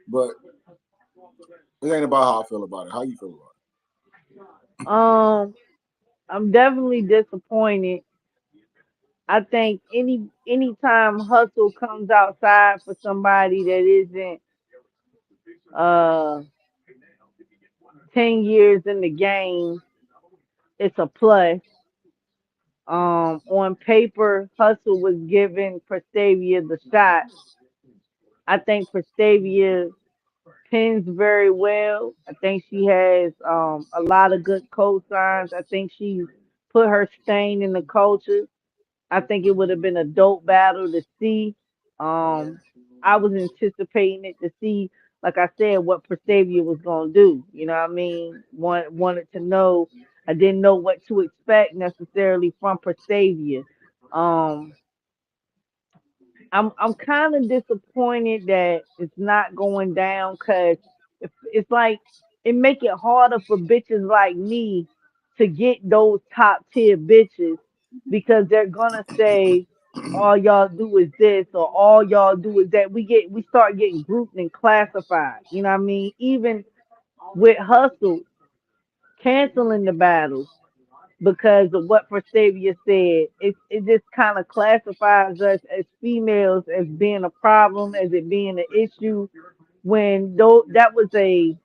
But it ain't about how I feel about it. How you feel about Um, I'm definitely disappointed. I think anytime hustle comes outside for somebody that isn't uh 10 years in the game, it's a plus. On paper, hustle was giving Prestavia the shot. I think Prestavia pins very well. I think she has a lot of good cosigns. I think she's put her stain in the culture. I think it would have been a dope battle to see. Um, I was anticipating it to see, like I said, what Prestavia was gonna do. You know what I mean? Wanted to know. I didn't know what to expect necessarily from Prestavia. Um, I'm kind of disappointed that it's not going down because it's like it make it harder for bitches like me to get those top tier bitches because they're gonna say all y'all do is this or all y'all do is that. We start getting grouped and classified. You know what I mean? Even with hustle canceling the battle because of what Prestavia said. It just kind of classifies us as females as being a problem, as it being an issue. When though that was a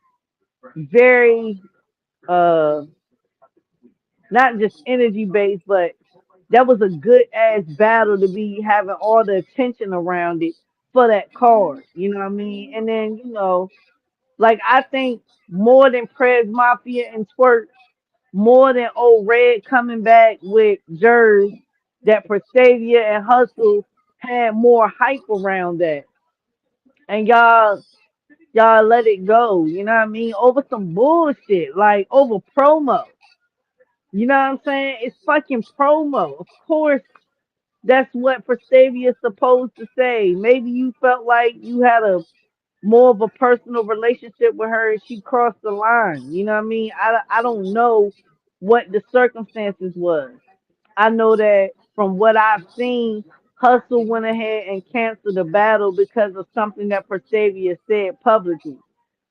very uh not just energy based, but that was a good ass battle to be having all the attention around it for that card. You know what I mean? And then like I think more than Prez Mafia and Twerk more than old Red coming back with Jers, that Prestavia and Hustle had more hype around that. And y'all let it go, you know what I mean? Over some bullshit, like over promo. You know what I'm saying? It's fucking promo. Of course, that's what Prestavia's supposed to say. Maybe you felt like you had a more of a personal relationship with her and she crossed the line. You know what I mean? I don't know what the circumstances was. I know that from what I've seen, Hustle went ahead and canceled the battle because of something that Prestavia said publicly.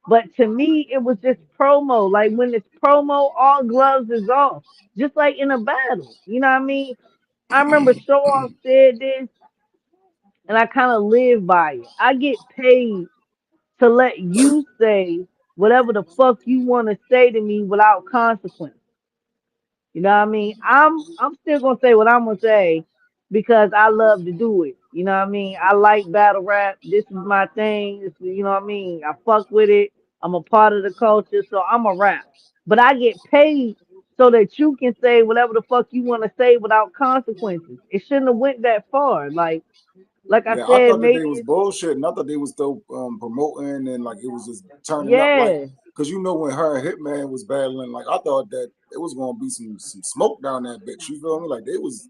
But to me, it was just promo. Like when it's promo, all gloves is off. Just like in a battle. You know what I mean? I remember Show Off said this, and I kind of live by it. I get paid to let you say whatever the fuck you want to say to me without consequence. You know what I mean? I'm still gonna say what I'm gonna say because I love to do it. You know what I mean? I like battle rap. This is my thing. You know what I mean? I fuck with it. I'm a part of the culture, so I'm a rap. But I get paid so that you can say whatever the fuck you want to say without consequences. It shouldn't have went that far. Like I Yeah, I said, thought that they maybe was it's bullshit, and I thought they was still promoting and like it was just turning up. Like, yeah, cause when her and Hitman was battling, like I thought that it was gonna be some smoke down that bitch. You feel me? Like they was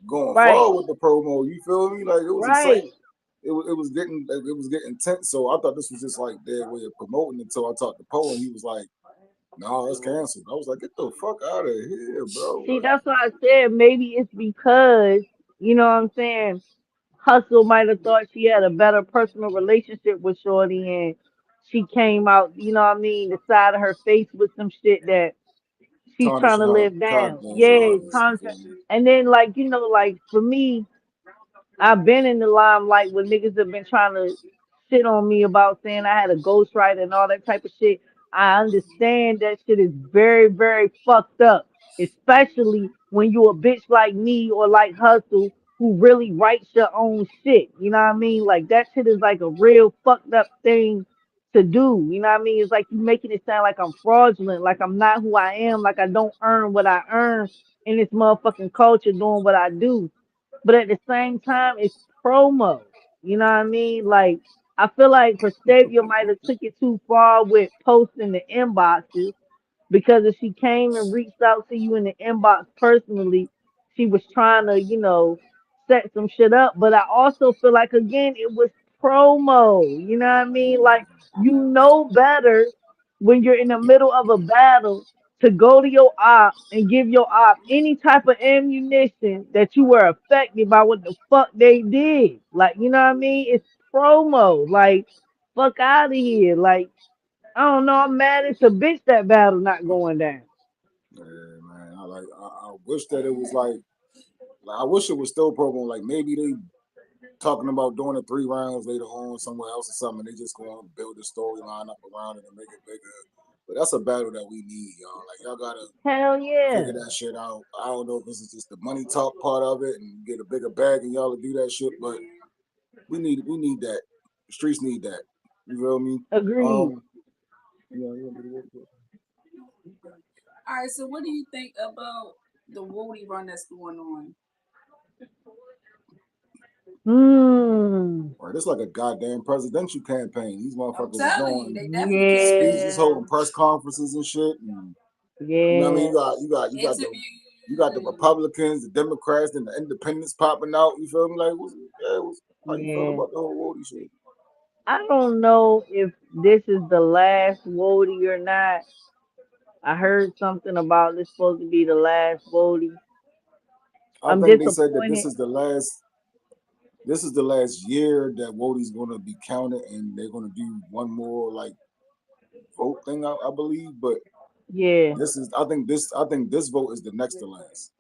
going right, forward with the promo. You feel me? Like it was exciting. right. It was getting tense. So I thought this was just like their way of promoting until I talked to Poe and he was like, "No, it's canceled." I was like, "Get the fuck out of here, bro!" See, that's why I said maybe it's because, you know what I'm saying, Hustle might have thought she had a better personal relationship with Shorty and she came out, you know what I mean, the side of her face with some shit that she's trying to Tarnishing her live down. confidence and Yeah, all this. You feel contract. me? And then like, like for me, I've been in the limelight when niggas have been trying to shit on me about saying I had a ghostwriter and all that type of shit. I understand that shit is very, very fucked up, especially when you a bitch like me or like Hustle who really writes your own shit. You know what I mean? Like that shit is like a real fucked up thing to do. You know what I mean? It's like you making it sound like I'm fraudulent, like I'm not who I am, like I don't earn what I earn in this motherfucking culture doing what I do. But at the same time, it's promo. You know what I mean? Like I feel like Prestavia might have took it too far with posting the inboxes. because if she came and reached out to you in the inbox personally, she was trying to, set some shit up. But I also feel like again it was promo. You know what I mean? Like you know better when you're in the middle of a battle to go to your op and give your op any type of ammunition that you were affected by what the fuck they did. Like, you know what I mean? It's promo. Like, fuck out of here. Like, I don't know. I'm mad as a bitch that battle not going down. Yeah, man. I wish that it was like I wish it was still program. Like maybe they talking about doing it 3 rounds later on somewhere else or something. They just going to build a storyline up around it and make it bigger. But that's a battle that we need, y'all. Like y'all gotta Hell figure yeah. that shit out. I don't know if this is just the money talk part of it and get a bigger bag and y'all to do that shit, but we need that. The streets need that. You feel me? Agreed. All right, so what do you think about the Woody run that's going on? Or this like a goddamn presidential campaign. These I'm motherfuckers is telling you, doing they definitely speeches, Yeah. holding press conferences and shit. And, you know what I mean? Yeah. You got the Republicans, the Democrats, and the Independents popping out. You feel me? Like, how you feel Yeah. about the whole Woody shit? I don't know if this is the last Wody or not. I heard something about this supposed to be the last Wody. I I'm think they said that disappointed. this is the last year that Woody's gonna be counted, and they're gonna do one more like vote thing, I believe. But Yeah. I think this vote is the next to last.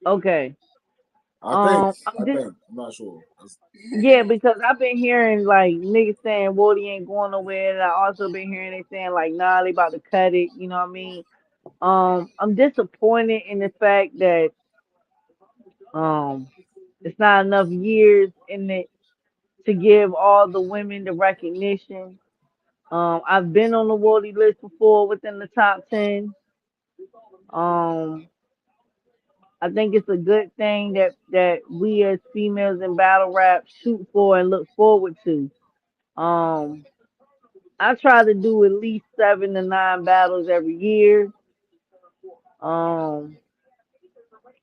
Okay. I think. I'm I just think. I'm not sure. yeah, because I've been hearing like niggas saying Wody ain't going nowhere, and I also been hearing they saying like nah, they about to cut it. You know what I mean? I'm disappointed in the fact that um it's not enough years in it to give all the women the recognition. I've been on the Wody list before within the top 10. Um, I think it's a good thing that we as females in battle rap shoot for and look forward to. Um, I try to do at least 7 to 9 battles every year. Um,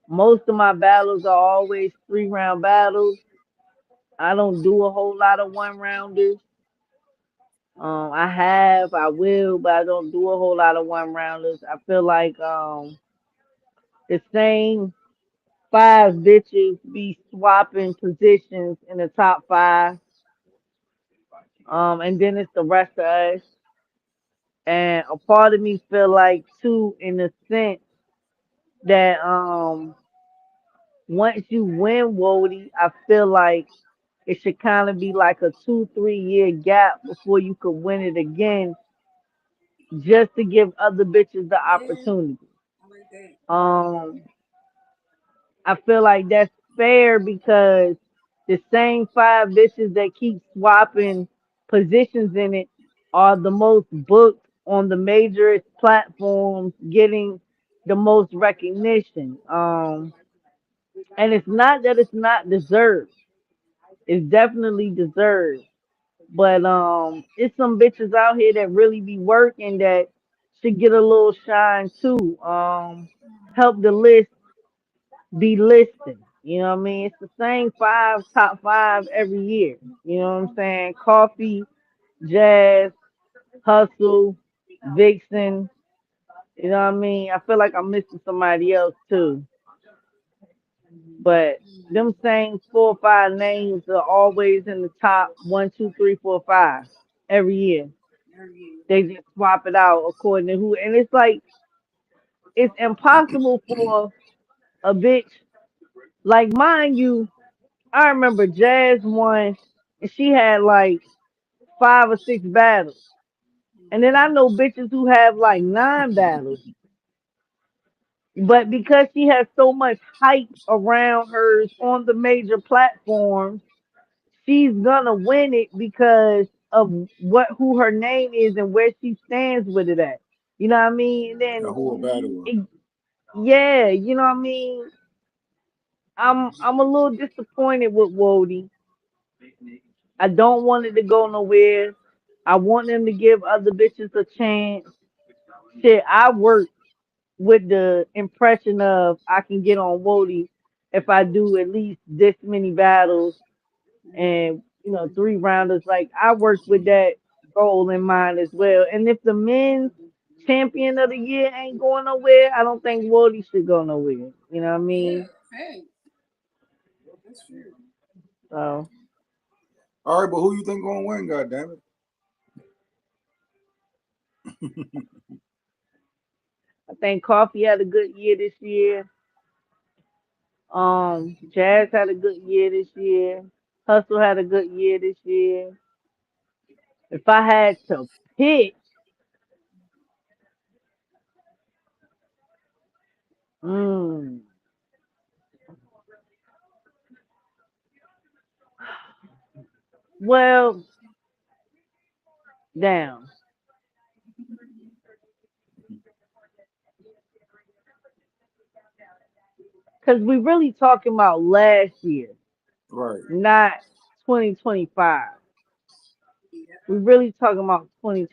most of my battles are always 3 round battles. I don't do a whole lot of 1 rounders. I will, but I don't do a whole lot of 1 rounders. I feel like the same 5 bitches be swapping positions in the top 5. And then it's the rest of us. And a part of me feel like too, in the sense that once you win Wody, I feel like it should kind of be like a 2, 3 year gap before you could win it again, just to give other bitches the yeah, opportunity. I like that. Um, I feel like that's fair because the same 5 bitches that keep swapping positions in it are the most booked on the major platforms, getting the most recognition. And it's not that it's not deserved. It's definitely deserved. But it's some bitches out here that really be working that should get a little shine too. Help the list be listing. You know what I mean? It's the same top 5 every year. You know what I'm saying? Coffee, Jazz, Hustle, Vixen. You know what I mean? I feel like I'm missing somebody else too. But them same 4 or 5 names are always in the top 1, 2, 3, 4, 5 every year. They just swap it out according to who, and it's like it's impossible for a bitch like mind you. I remember Jazz won, and she had like 5 or 6 battles, and then I know bitches who have like 9 battles, but because she has so much hype around hers on the major platforms, she's gonna win it because of what who her name is and where she stands with it at. You know what I mean? And And then who a battle? it, yeah, you know what I mean? I'm a little disappointed with Wody. I don't want it to go nowhere. I want them to give other bitches a chance. Shit, I work with the impression of I can get on Woty if I do at least this many battles and 3 rounders. Like I work with that goal in mind as well. And if the men's champion of the year ain't going nowhere, I don't think Woody should go nowhere. You know what I Yeah, mean? hey, that's true. So All right, but who you think gonna win? God damn it! I think Coffee had a good year this year. Jazz had a good year this year. Hustle had a good year this year. If I had to pick, mm, well, damn. Because we really talking about last year, Right, not 2025. Yeah. We really talking about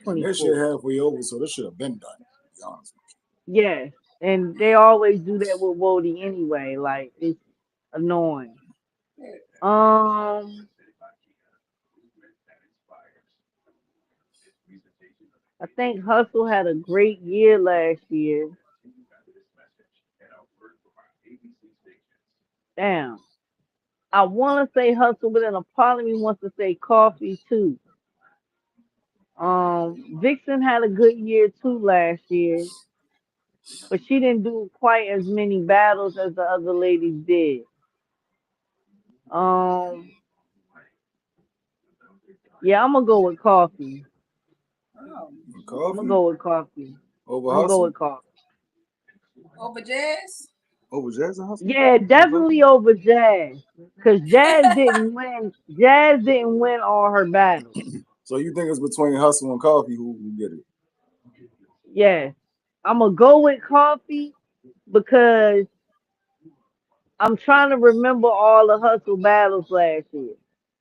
and this shit 2024. halfway over, so this should have been done. To be honest. Yes. And they always do that with Wody anyway. Like, it's annoying. Yeah. Um, I think Hustle had a great year last year. Damn. I want to say Hustle, but then a part of me wants to say Coffee too. Vixen had a good year too last year, but she didn't do quite as many battles as the other ladies did. Um, yeah, I'm gonna go with Coffee. Oh. I'm gonna Coffee go with Coffee. over I'm gonna go Hustle, with Coffee. Over Jazz? over Jazz and Hustle. Yeah, Over Coffee. definitely over Jazz, cause Jazz didn't win. Jazz didn't win all her battles. So you think it's between Hustle and Coffee who get it? Yeah, I'm gonna go with Coffee because I'm trying to remember all the Hustle battles last year.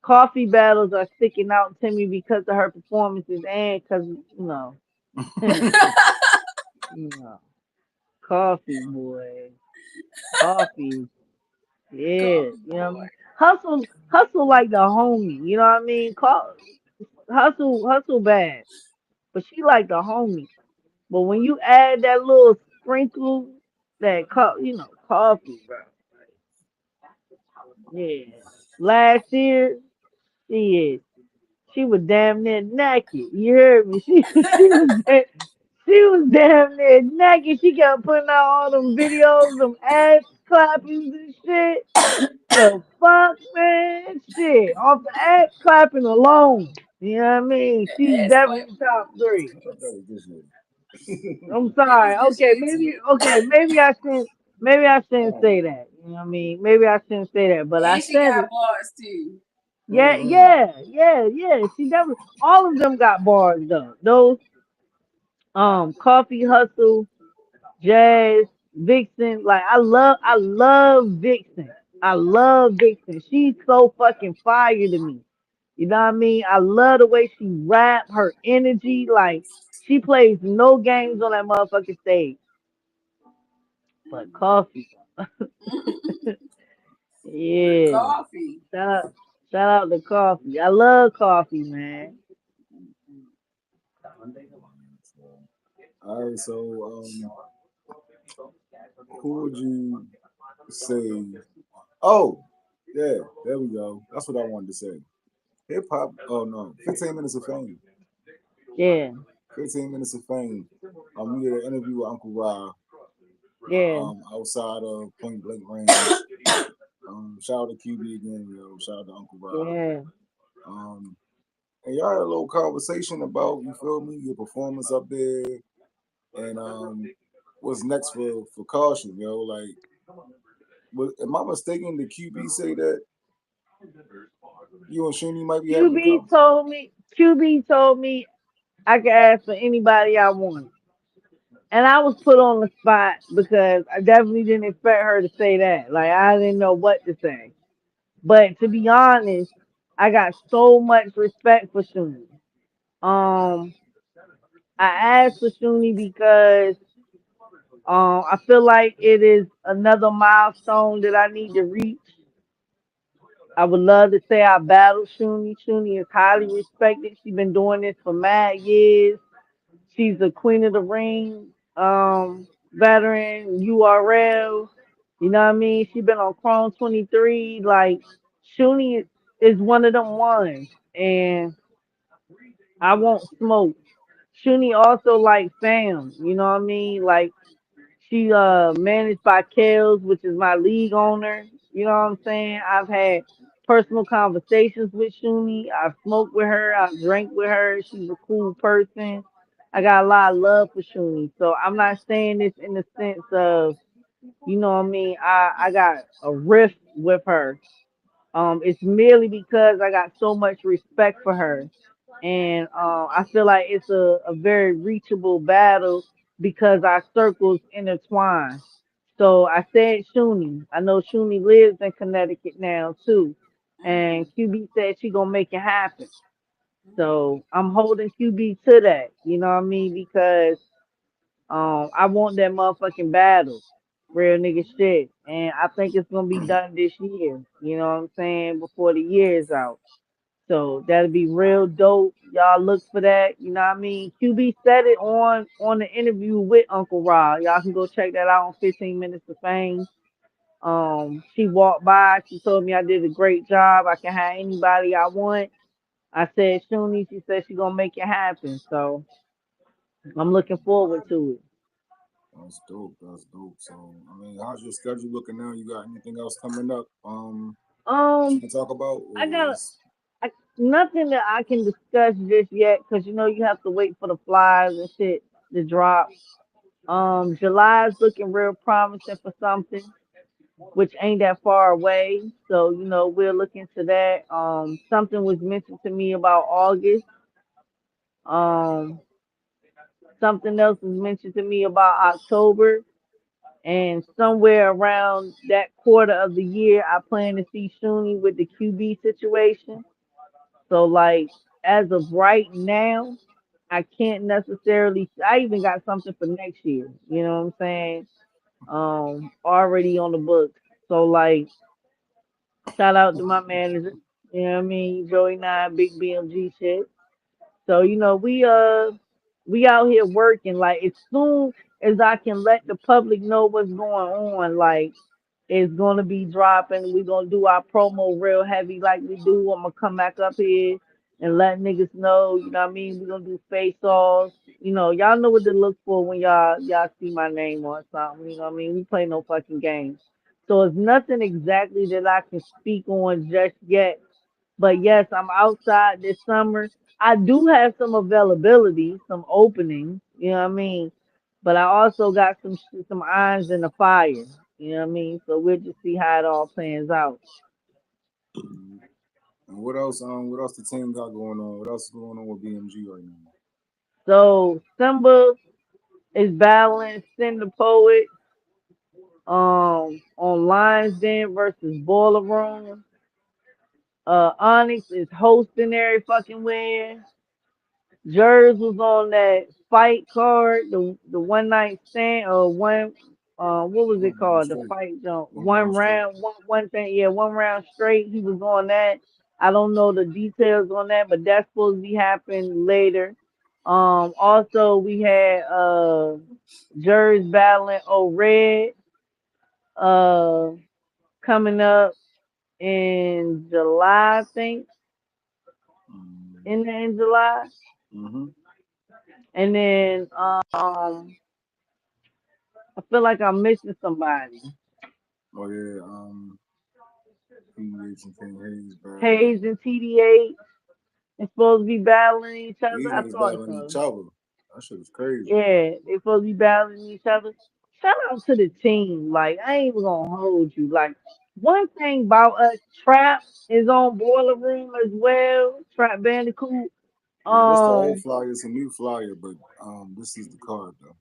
Coffee battles are sticking out to me because of her performances and because you know, Coffee boy, Coffee, yeah, Coffee you know what I boy. mean. Hustle like the homie, you know what I mean. Hustle bad, but she like the homie. But when you add that little sprinkle, coffee, bro. Yeah, last year, shit. She was damn near naked. You heard me? She was damn near naked. She kept putting out all them videos, them ass clappings and shit. The fuck, man? Shit. Off the ass clapping alone. You know what I mean? She's Ass definitely clapping. top three. I thought that was this year. I'm It was sorry. this Okay, year too. maybe I shouldn't Oh. say that. You know what I mean? Maybe I shouldn't say that, but I And she said got it. bars too. Yeah, Mhm. She definitely all of them got bars though. Those Coffee Hustle, Jazz, Vixen, like I love Vixen. I love Vixen. She's so fucking fire to me. You know what I mean? I love the way she rap, her energy, like she plays no games on that motherfucking stage. But Coffee, yeah. Coffee. Shout out shout out to Coffee. I love Coffee, man. All right, so who would you say? Oh, yeah, there we go. That's what I wanted to say. Hip hop. Oh no, 15 minutes of fame. Yeah, 15 minutes of fame. We did an interview with Uncle Rob. yeah, Outside of Point Blank Range. Shout out to QB again, yo. Shout out to Uncle Rob. yeah. Um, and y'all had a little conversation about, you feel me, your performance up there, and what's next for Caution, yo. Like, am I mistaken? Did QB say that you and Shuni might be having a QB conversation? told me QB told me I could ask for anybody I wanted. And I was put on the spot because I definitely didn't expect her to say that. Like I didn't know what to say. But to be honest, I got so much respect for Shuni. Um, I asked for Shuni because I feel like it is another milestone that I need to reach. I would love to say I battled Shuni. Shuni is highly respected. She's been doing this for mad years. She's a Queen of the Ring veteran, URL. You know what I mean? She been on Chrome 23. Like, Shuni is one of them ones. And I won't smoke. Shuni also like fam. You know what I mean? Like, she managed by Kels, which is my league owner. You know what I'm saying? I've had personal conversations with Shuni. I've smoked with her. I've drank with her. She's a cool person. I got a lot of love for Shuni. So I'm not saying this in the sense of, you know what I mean? I got a rift with her. It's merely because I got so much respect for her. And I feel like it's a very reachable battle because our circles intertwine. So I said Shuni. I know Shuni lives in Connecticut now too. And QB said she gonna make it happen. So I'm holding QB to that. You know what I mean? Because I want that motherfucking battle. Real nigga shit. And I think it's gonna be done this year. You know what I'm saying? Before the year is out. So that'll be real dope. Y'all look for that. You know what I mean? QB said it on the interview with Uncle Rob. Y'all can go check that out on 15 Minutes of Fame. She walked by. She told me I did a great job. I can have anybody I want. I said Shuni. She said she gonna make it happen. So I'm looking forward to it. That's dope. That's dope. So, I mean, how's your schedule looking now? You got anything else coming up? That you Um, can talk about, I or got is nothing that I can discuss just yet because you know you have to wait for the flies and shit to drop. July's looking real promising for something, which ain't that far away. So, you know, we'll look into that. Something was mentioned to me about August. Um, Something else was mentioned to me about October. And somewhere around that quarter of the year, I plan to see Shuni with the QB situation. So, like, as of right now, I can't necessarily. I even got something for next year. You know what I'm saying? Already on the books. So, like, shout out to my manager. You know what I mean? Joey Nine, big BMG shit. So, you know, we out here working. Like, as soon as I can let the public know what's going on, like, it's gonna be dropping. We're gonna do our promo real heavy like we do. I'm gonna come back up here and let niggas know, you know what I mean? We're gonna do face offs. You know, y'all know what to look for when y'all see my name or something. You know what I mean? We play no fucking games. So it's nothing exactly that I can speak on just yet. But yes, I'm outside this summer. I do have some availability, some openings, you know what I mean? But I also got some irons in the fire, you know what I mean? So we'll just see how it all plans out. and what else? What else the team got going on? What else is going on with BMG right now? So Simba is battling Send the Poet on Lions Den versus Boiler Room. Onyx is hosting every fucking win. Jers was on that fight card, the one night stand or one what was it One round called? The straight. fight jump. One One round straight. round, one thing, yeah, one round straight. He was on that. I don't know the details on that, but that's supposed to be happening later. Also we had Jers battling Red uh coming up in July, I think. In July. Mm-hmm. And then I feel like I'm missing somebody. Oh yeah. PH and King Hayes battling. Hayes and TDA is supposed to be battling each other. These I niggas thought battling each so. other. That shit is crazy. Yeah, they supposed to be battling each other. Shout out to the team. Like, I ain't even gonna hold you. Like, one thing about us, Trap is on Boiler Room as well. Trap Bandicoot. Yeah, this the old Um, flyer. It's a new flyer, but this is the card though.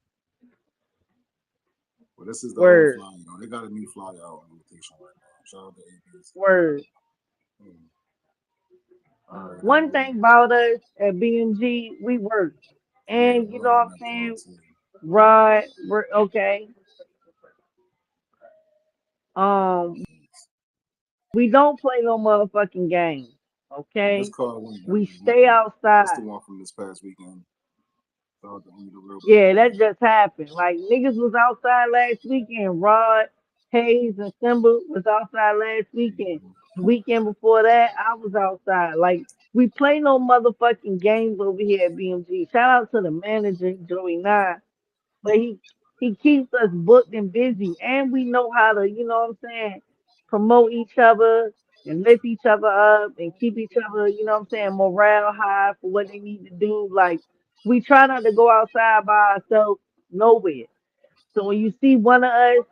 Well, this is the old word, flyer though. They got a new flyer out on rotation right now. Shout out to ABs. word. All right. One thing about us at BMG, we work. And you know what I'm saying? Right, okay. Um, we don't play no motherfucking games. This Okay? card won We the stay weekend. That's the outside. one from this past weekend. The real big Yeah, that game. just happened. Like niggas was outside last weekend. Rod, Hayes, and Simba was outside last weekend. The weekend before that, I was outside. Like we play no motherfucking games over here at BMG. Shout out to the manager, Joey Nye. But he keeps us booked and busy, and we know how to, you know what I'm saying, promote each other and lift each other up and keep each other, you know what I'm saying, morale high for what they need to do. Like we try not to go outside by ourselves nowhere. So when you see one of us,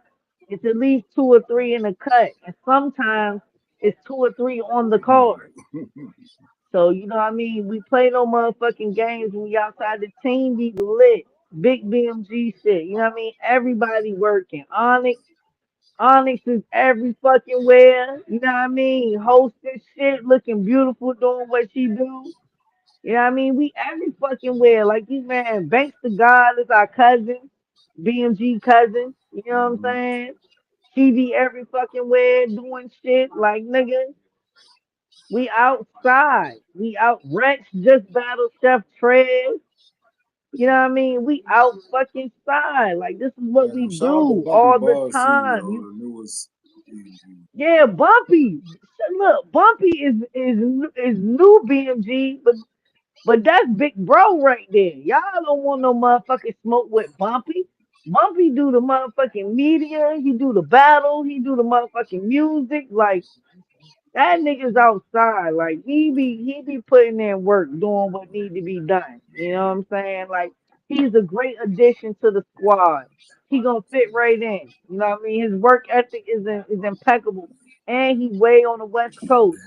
it's at least two or three in the cut, and sometimes it's two or three on the card. So you know what I mean? We play no motherfucking games when we outside. The team be lit. Big BMG shit. You know what I mean? Everybody working. Onyx is every fucking where. You know what I mean? Hosting shit, looking beautiful, doing what she do. You know what I mean? We every fucking where. Like you man, Banks to God is our cousin. BMG cousin. You know what I'm saying? She be every fucking where doing shit. Like nigga. We outside. We out. Rex just battled Chef Trez. You know what I mean? We out fucking side. Like this is what we Shout out to do Bumpy all the Bars too, time. yo. You The newest. BMG. yeah, Bumpy. Look, Bumpy is new BMG, but that's big bro right there. Y'all don't want no motherfucking smoke with Bumpy. Bumpy do the motherfucking media. He do the battle. He do the motherfucking music. Like that nigga's outside. Like he be putting in work, doing what need to be done. You know what I'm saying? Like he's a great addition to the squad. He gonna fit right in. You know what I mean? His work ethic is impeccable, and he way on the West Coast.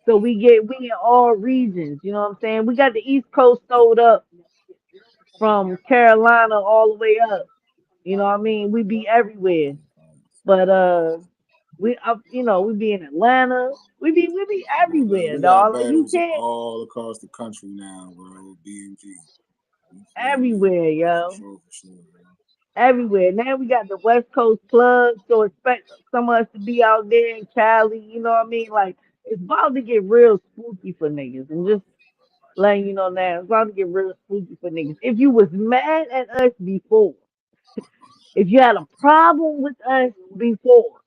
So we in all regions. You know what I'm saying? We got the East Coast sold up from Carolina all the way up. You know what I mean? We be everywhere. But we up, you know, we be in Atlanta. We be Man, everywhere, we got dog. Like you battles can't all across the country now, bro. BMG. You feel me? everywhere, For yo. sure, for sure, bro. Everywhere. Now we got the West Coast plug, so expect some of us to be out there in Cali, you know what I mean? Like it's about to get real spooky for niggas. I'm just letting you know now. It's about to get real spooky for niggas. If you was mad at us before, if you had a problem with us before,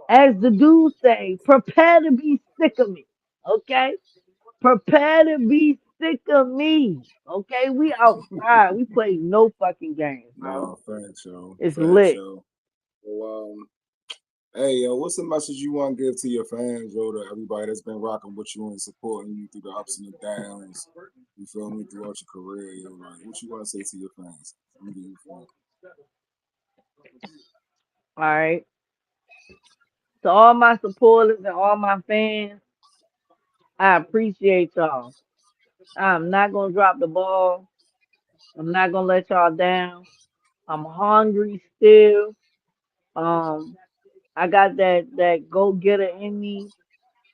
as the dudes say, prepare to be sick of me. Okay? Prepare to be sick of me. Okay? We outside. We play no fucking games, bro. No, facts, yo. It's Facts, lit. yo. Well, hey, yo, what's the message you want to give to your fans, yo, to everybody that's been rocking with you and supporting you through the ups and the downs? You feel me? Throughout your career, yo. Like, what you want to say to your fans? Let me get you phone. All right. To all my supporters and all my fans, I appreciate y'all. I'm not gonna drop the ball. I'm not gonna let y'all down. I'm hungry still. Um, I got that go getter in me.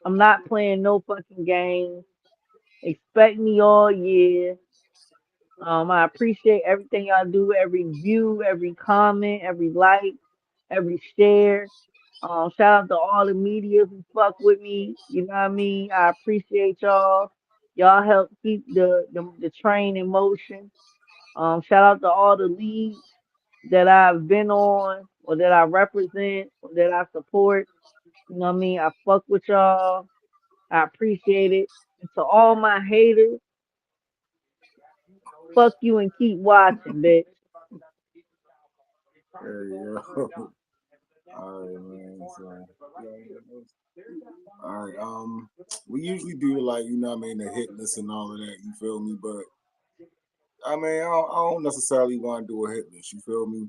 I'm not playing no fucking games. Expect me all year. I appreciate everything y'all do, every view, every comment, every like, every share. Shout out to all the media who fuck with me. You know what I mean? I appreciate y'all. Y'all help keep the train in motion. Shout out to all the leagues that I've been on or that I represent or that I support. You know what I mean? I fuck with y'all. I appreciate it. And to all my haters, fuck you and keep watching, bitch. Hey, yo. All right, man. So, all right. We usually do like you know what I mean the hit list and all of that. You feel me? But I mean, I don't necessarily want to do a hit list. You feel me?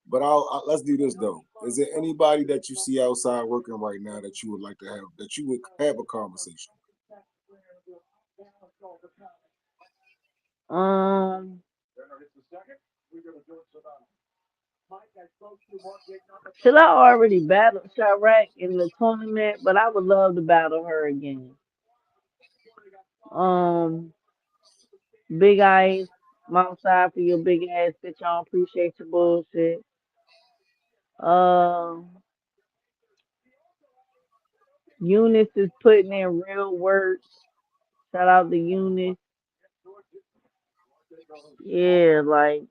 But let's do this though. Is there anybody that you see outside working right now that you would like to have that you would have a conversation? Um, Should I already battled Chirac in the tournament, but I would love to battle her again. Um, Big eyes, mouth side for your big ass bitch. I don't appreciate your bullshit. Uh, Eunice is putting in real work. Shout out to Eunice. Yeah, like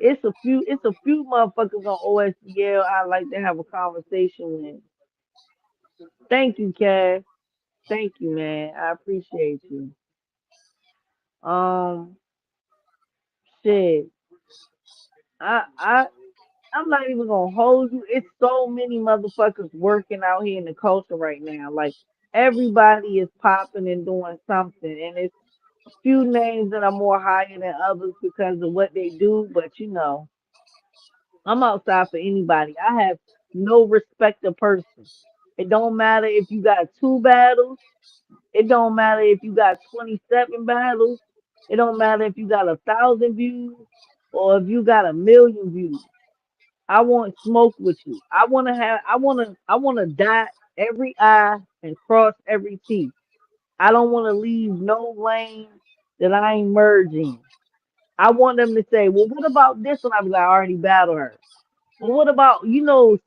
it's a few motherfuckers on OSBL I like to have a conversation with. Thank you, Cass. Thank you, man. I appreciate you. Um, shit. I I'm not even gonna hold you. It's so many motherfuckers working out here in the culture right now. Like everybody is popping and doing something, and it's a few names that are more higher than others because of what they do. But I'm outside for anybody. I have no respect of person. It don't matter if you got two battles. It don't matter if you got 27 battles. It don't matter if you got 1,000 views or if you got 1,000,000 views. I want smoke with you. I wanna dot every I and cross every T. I don't wanna leave no lane that I ain't merging. I want them to say, well, what about this one? I'll be like, I already battled her. Well, what about,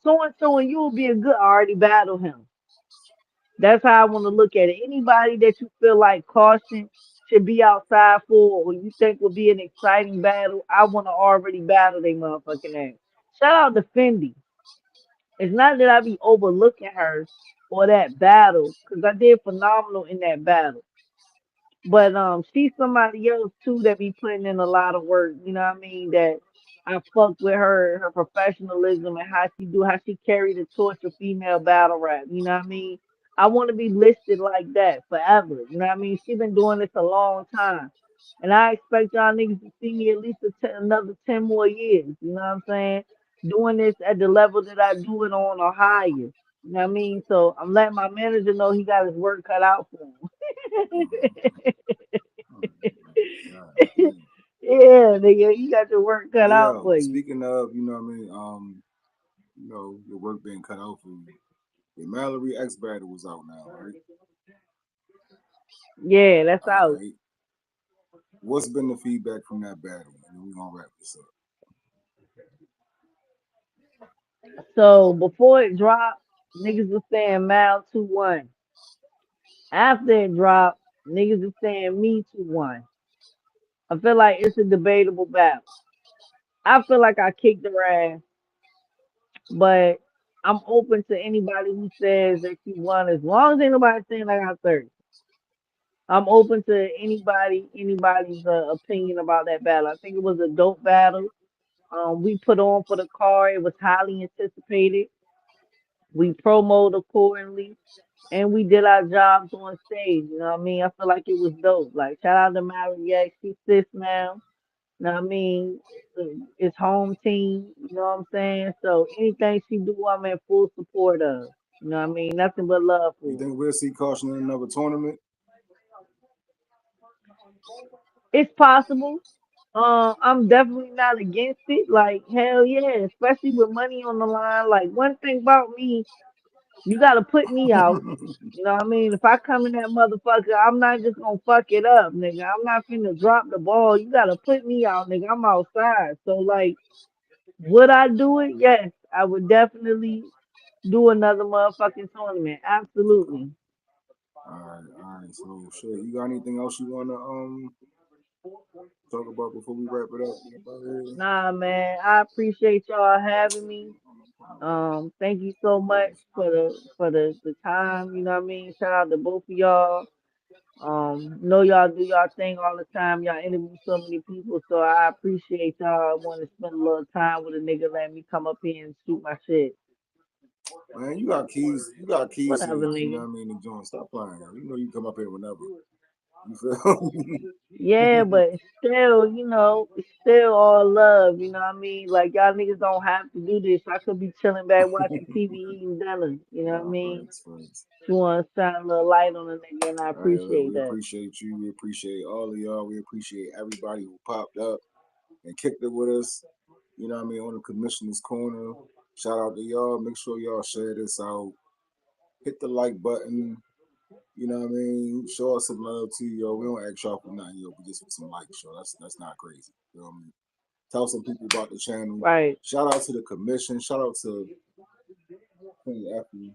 so and so and you will be a good, I already battled him. That's how I want to look at it. Anybody that you feel like caution should be outside for or you think will be an exciting battle, I want to already battle they motherfucking ass. Shout out to Fendi. It's not that I be overlooking her or that battle, because I did phenomenal in that battle. But she's somebody else too that be putting in a lot of work. You know what I mean? That I fuck with her professionalism and how she carry the torch of female battle rap. You know what I mean? I want to be listed like that forever. You know what I mean? She been doing this a long time. And I expect y'all niggas to see me at least another 10 more years. You know what I'm saying? Doing this at the level that I do it on or higher. You know what I mean? So I'm letting my manager know he got his work cut out for him. God damn. Yeah, nigga, you got your work cut Hey out yo, for you. speaking of, you know what I mean, your work being cut out for you. The Mallory X battle was out now, right? Yeah, that's All out. right. What's been the feedback from that battle? And then we're gonna wrap this up. So before it dropped, niggas was saying Mal 2-1. After it dropped, niggas was saying me 2-1. I feel like it's a debatable battle. I feel like I kicked her ass, but I'm open to anybody who says that she won as long as ain't nobody saying I got 30. I'm open to anybody's opinion about that battle. I think it was a dope battle. We put on for the card. It was highly anticipated. We promoted accordingly, and we did our jobs on stage. You know what I mean? I feel like it was dope. Like shout out to Mariette. She's sis now. You know what I mean? It's home team. You know what I'm saying? So anything she do, I'm in full support of. You know what I mean? Nothing but love You for her. think we'll see Caution in another tournament? It's possible. I'm definitely not against it. Like hell yeah, especially with money on the line. Like one thing about me, you gotta put me out. You know what I mean? If I come in that motherfucker, I'm not just gonna fuck it up, nigga. I'm not finna drop the ball. You gotta put me out, nigga. I'm outside. So like, would I do it? Yes, I would definitely do another motherfucking tournament. Absolutely. All right. So shit, you got anything else you wanna talk about before we wrap it up? Nah, man. I appreciate y'all having me. Thank you so much for the time. You know what I mean? Shout out to both of y'all. Know y'all do y'all thing all the time. Y'all interview so many people, so I appreciate y'all. I want to spend a little time with a nigga, let me come up here and shoot my shit. Man, you got keys. You got keys to, Whatever, you know nigga. what I mean, the joint. Stop playing. You know you come up here whenever. You feel me? Yeah, but still, it's still all love. You know what I mean? Like y'all niggas don't have to do this. I could be chilling back watching TV, eating dinner. You know what I Nah, mean? facts. You want to shine a little light on a nigga, and I All right, look, appreciate we that. appreciate you. We appreciate all of y'all. We appreciate everybody who popped up and kicked it with us. You know what I mean? On the Commissioner's Corner. Shout out to y'all. Make sure y'all share this out. Hit the like button. You know what I mean? Show us some love too, yo. We don't ask y'all for nothing, yo, but just for some likes, yo. That's not crazy. You know what I mean? Tell some people about the channel. Right. Shout out to the commission. Shout out to Queen Effie.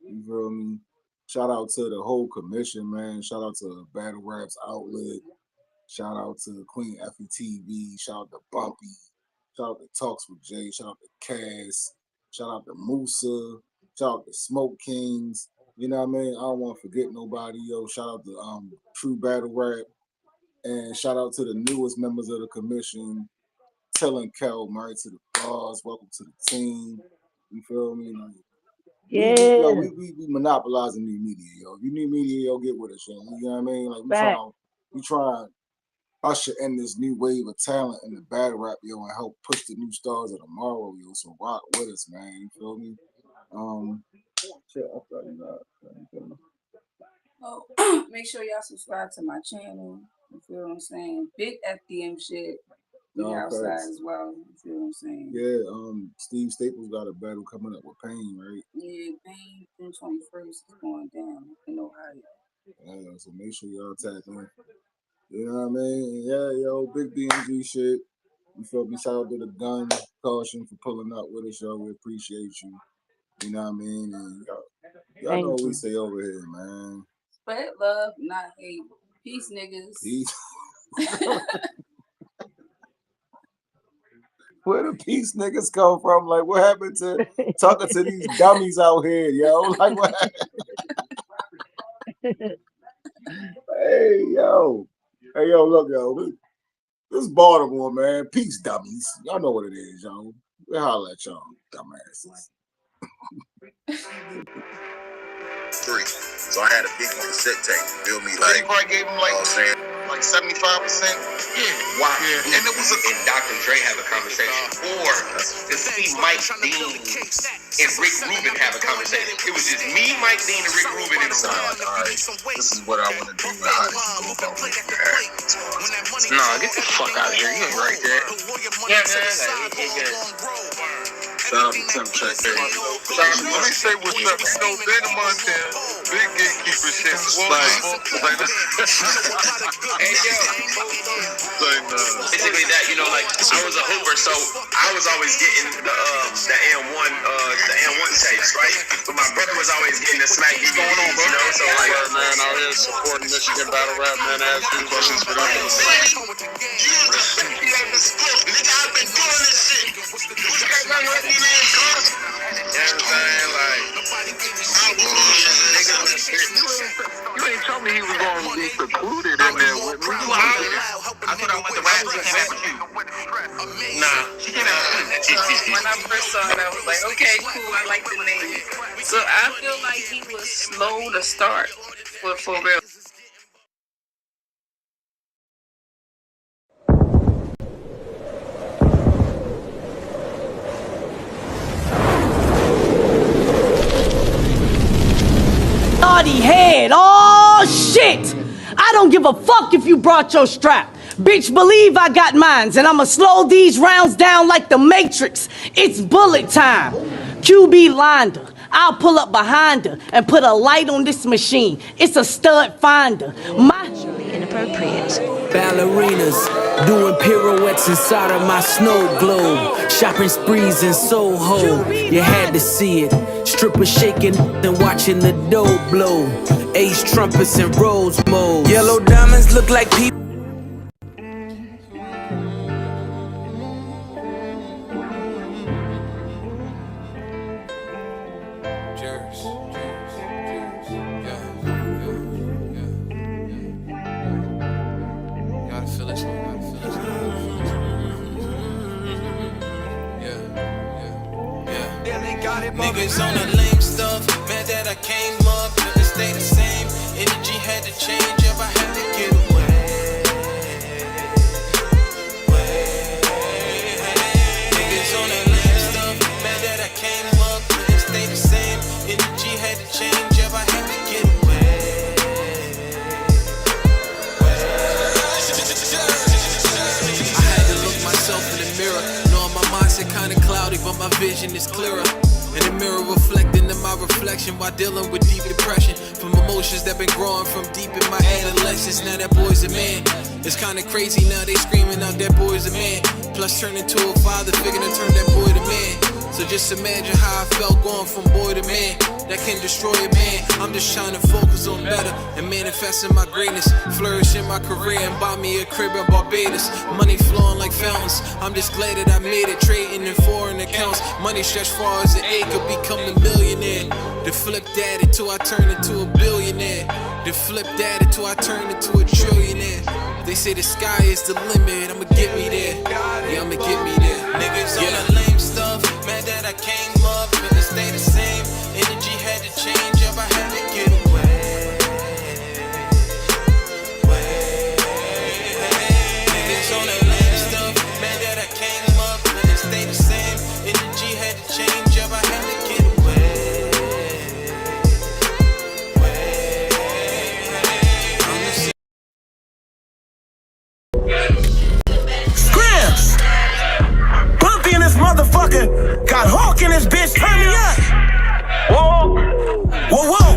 You feel me? Shout out to the whole commission, man. Shout out to Battle Raps Outlet. Shout out to Queen Effie TV. Shout out to Bumpy. Shout out to Talks with Jay. Shout out to Cass. Shout out to Musa. Shout out to Smoke Kings. You know what I mean? I don't want to forget nobody, yo. Shout out to True Battle Rap. And shout out to the newest members of the commission. Telling Kel, married to the boss. Welcome to the team. You feel me? Like, Yeah. we monopolizing new media, yo. If you need media, yo, get with us, yo. You know what I mean? Like we trying to usher in this new wave of talent in the battle rap, yo, and help push the new stars of tomorrow, yo. So rock with us, man. You feel me? Shit, I thought you know. Oh, make sure y'all subscribe to my channel. You feel what I'm saying? Big FDM shit. We outside as well. You feel what I'm saying? Yeah, Steve Staples got a battle coming up with Pain, right? Yeah, Pain June 21st is going down in Ohio. Yeah, so make sure y'all tap in. You know what I mean? Yeah, yo, big BMG shit. You feel me? Shout out to the gun, Kausion for pulling up with us, yo. We appreciate you. You know what I mean? And y'all know what we say over here, man. Spread love, not hate. Peace, niggas. Peace. Where the peace niggas come from? Like, what happened to talking to these dummies out here, yo? Like, what happened? Hey, yo, look, yo. This is Baltimore, man. Peace, dummies. Y'all know what it is, yo. We holla at y'all, dumbasses. 3. So I had a big cassette tape. Feel me? Like, I gave him like 75%. Yeah. Wow. Yeah. And it was and Dr. Dre have a conversation, or to see Mike Dean and Rick Rubin have a conversation. It was just me, Mike Dean, and Rick Rubin in the song. Alright, this is what I want to do. How this go about it. Nah, get the fuck out of here. You ain't right there. Yeah, man. Shout out to Tim Check, baby. Let me say what's up. You know, Ben in Montana, big gatekeeper shit. Hey, yo. Basically that, you know, like, I was a hooper, so I was always getting the M1 tapes, right? But my brother was always getting the Smack DVDs, you know? So, like, man, out here supporting Michigan battle rap, man. Asking questions for them. Nigga, I've been doing this shit. You ain't told me he was going to be secluded in there with me. I thought I went to rap with you. Nah. When I first saw it, I was like, okay, cool, I like the name. So I feel like he was slow to start for real. Head. Oh shit! I don't give a fuck if you brought your strap. Bitch, believe I got mines, and I'ma slow these rounds down like the Matrix. It's bullet time. QB lined her. I'll pull up behind her and put a light on this machine. It's a stud finder. Inappropriate. Ballerinas doing pirouettes inside of my snow globe. Shopping sprees in Soho. You had to see it. Strippers shaking and watching the dough blow. Ace trumpets and rose modes. Yellow diamonds look like people. Niggas on the lame stuff, mad that I came up, couldn't stay the same. Energy had to change up, I had to get away. Niggas on the lame stuff, mad that I came up, couldn't stay the same. Energy had to change up, I had to get away. I had to look myself in the mirror, knowing my mindset kinda clouded. cloudy, but my vision is clearer. In the mirror reflecting in my reflection while dealing with deep depression from emotions that been growing from deep in my adolescence. Now that boy's a man. It's kinda crazy now they screaming out that boy's a man. Plus turning to a father figure to turn that boy to man. So just imagine how I felt going from boy to man. That can destroy a man. I'm just trying to focus on better and manifesting my greatness. Flourishing my career and buy me a crib in Barbados. Money flowing like fountains. I'm just glad that I made it. Trading in foreign accounts. Money stretched far as an acre. Become a millionaire. The flip daddy till I turn into a billionaire. The flip daddy till I turn into a trillionaire. They say the sky is the limit. I'ma get me there. Yeah, I'ma get me there. Niggas on that lame stuff. Mad that I came up and it stayed the same. Energy had to change up. I had to get away. Niggas on that lame stuff. Mad that I came up and it stayed the same. Energy had to change up. I had to get away. Scrims! Bumpy in this motherfucker. Got Hawk in this bitch. Turn me up. Whoa. Whoa, whoa.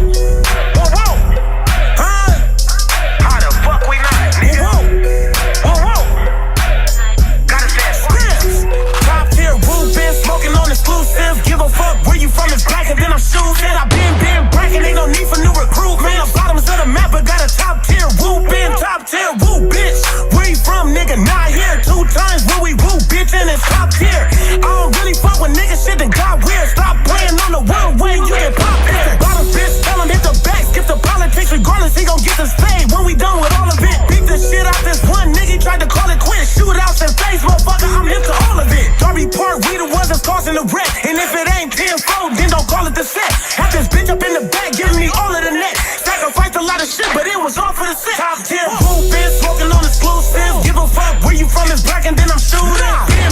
Whoa, whoa. Huh? How the fuck we not, nigga? Whoa, whoa. Whoa, whoa. Gotta say Scrims. Top tier woo, been smoking on exclusive. Give a fuck where you from is black and then I'm shooting. I been bragging, ain't no need for new recruitment. The bottoms of the map, but got a top tier woo, been top tier woo, bitch. Where you from, nigga? Not here. 2 times where we woo, bitch, and it's top tier. I don't really fuck with niggas, shit that got weird. Stop playing on the one way, you get popped here. Bottom bitch, tell him hit the back, skip the politics. Regardless, he gon' get the spade when we done with all of it. Beat the shit out this one nigga, tried to call it quits. Shootouts and face, motherfucker, I'm hip to all of it. Darby Park, we the ones that's causing the wreck. And if it ain't 10-4, then don't call it the set. Have this bitch up in the back, giving me all of the net. Sacrificed a lot of shit, but it was all for the set. Top tier, woo, been smoking on exclusive. Give a fuck where you from is black and then I'm shooting.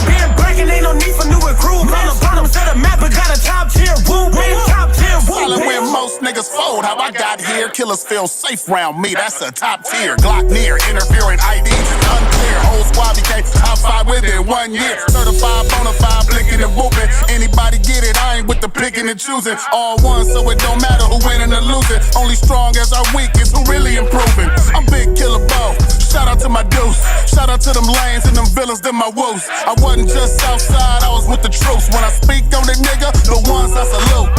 Been black and ain't no need for new recruitment. On the bottoms of the map, but got a top tier woo, been top tier woo. Silent when most niggas fold. How I got here, killers feel safe round me. That's a top tier. Glock near, interfering IDs is unclear. Whole squad became top 5 within 1 year. Certified, bonafide, blinking and whooping. Anybody get it? I ain't with the picking and choosing. All one, so it don't matter who winning or losing. Only strong as our weakest, who really improving. I'm Big Killer Bo. Shout out to my deuce. Shout out to them lanes and them villains, them my woos. I wasn't just outside, I was with the troops. When I speak on the nigga, the ones I salute.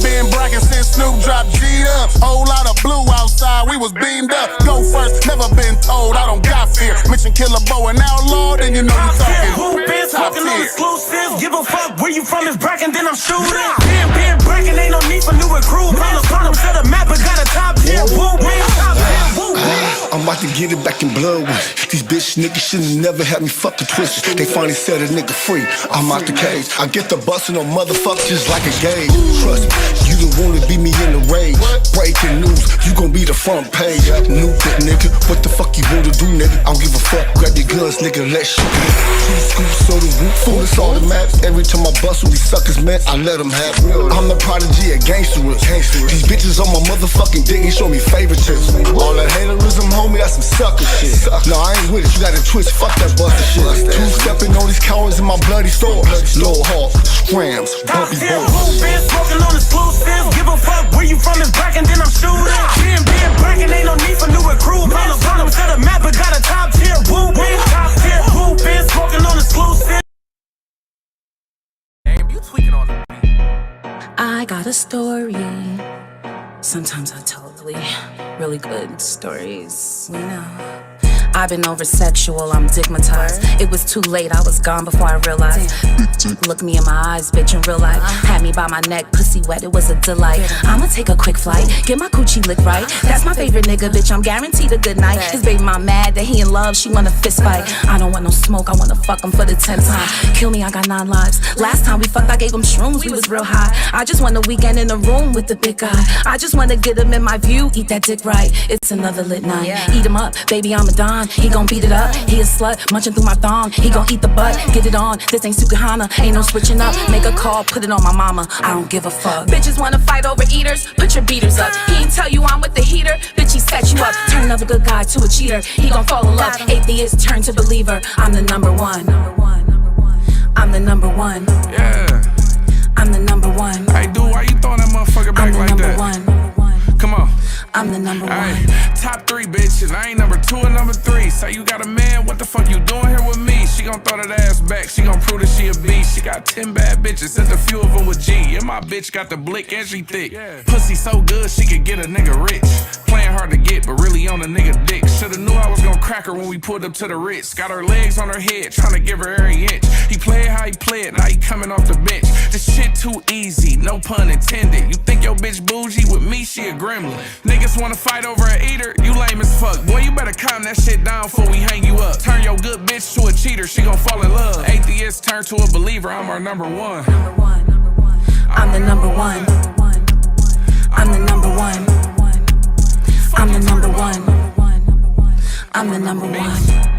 Ben bragging since Snoop dropped G'd up. Whole lot of blue outside, we was beamed up. Go first, never been told, I don't got fear. Mention Killer Bo and Outlaw, then you know you talking. Who been talking on exclusive? Give a fuck where you from is bragging, then I'm shooting. Been bragging, ain't no need for new recruit. On the bottom of the map, but got a top tier woo, been top tier woo. I'm about to get it back in blood with it. These bitch niggas should've never had me fucking twisted. They finally set a nigga free. I'm out the cage. I get the bustin' on motherfuckers just like a gauge. Trust me, you don't wanna be me in the rage. Breaking news, you gon' be the front page. New bit nigga, what the fuck you wanna do, nigga? I don't give a fuck. Grab your guns, nigga, let's shoot. 2 scoops, so the roof full, it's all the maps. Every time I bust with these suckers, man, I let them have it. I'm the prodigy of gangsterers. These bitches on my motherfucking dick and show me favoritism. All that haterism, homie, that's some sucker shit. No, I ain't with it, you gotta twitch, fuck that buster shit. 2-stepping on these cowards in my bloody store. Low Hawk, Scrams, Bumpy Boys. Been smoking on exclusive. Give a fuck where you from is black and then I'm shooting. Been bragging, ain't no need for new recruit. On the bottoms of the map, but got a top tier woo, been top tier woo. Been smoking on exclusive. Damn, you tweaking on it. I got a story. Sometimes I tell really good stories, you know. I've been over sexual, I'm stigmatized. It was too late, I was gone before I realized. Look me in my eyes, bitch, in real life. Had me by my neck, pussy wet, it was a delight. I'ma take a quick flight, get my coochie licked right. That's my favorite nigga, bitch, I'm guaranteed a good night. His baby mom mad that he in love, she wanna fist fight. I don't want no smoke, I wanna fuck him for the 10th time. Kill me, I got 9 lives. Last time we fucked, I gave him shrooms, we was real high. I just want a weekend in the room with the big guy. I just wanna get him in my view, eat that dick right. It's another lit night. Eat him up, baby, I'm a don. He gon' beat it up, he a slut, munching through my thong. He gon' eat the butt, get it on. This ain't Sukahana, ain't no switching up. Make a call, put it on my mama. I don't give a fuck. Bitches wanna fight over eaters, put your beaters up. He ain't tell you I'm with the heater, bitch, he set you up. Turn another good guy to a cheater, he gon' fall in love. Atheist turn to believer, I'm the number one. I'm the number one. Yeah. I'm the number one. Hey, dude, why you throwing that motherfucker back like that? I'm the number one. Come on. I'm the number one. Ay, top 3 bitches, I ain't number 2 or number 3. Say you got a man, what the fuck you doing here with me? She gon' throw that ass back, she gon' prove that she a beast. She got 10 bad bitches, sent a few of them with G. And my bitch got the blick and she thick. Pussy so good, she could get a nigga rich. Playing hard to get, but really on a nigga dick. Shoulda knew I was gon' crack her when we pulled up to the Ritz. Got her legs on her head, tryna give her every inch. He played how he played, now he coming off the bench. This shit too easy, no pun intended. You think your bitch bougie, with me she a gremlin. Niggas wanna fight over an eater, you lame as fuck. Boy, you better calm that shit down before we hang you up. Turn your good bitch to a cheater, she gon' fall in love. Atheist turn to a believer, I'm our number one. I'm the number one. I'm the number one. I'm the number one. I'm the number one.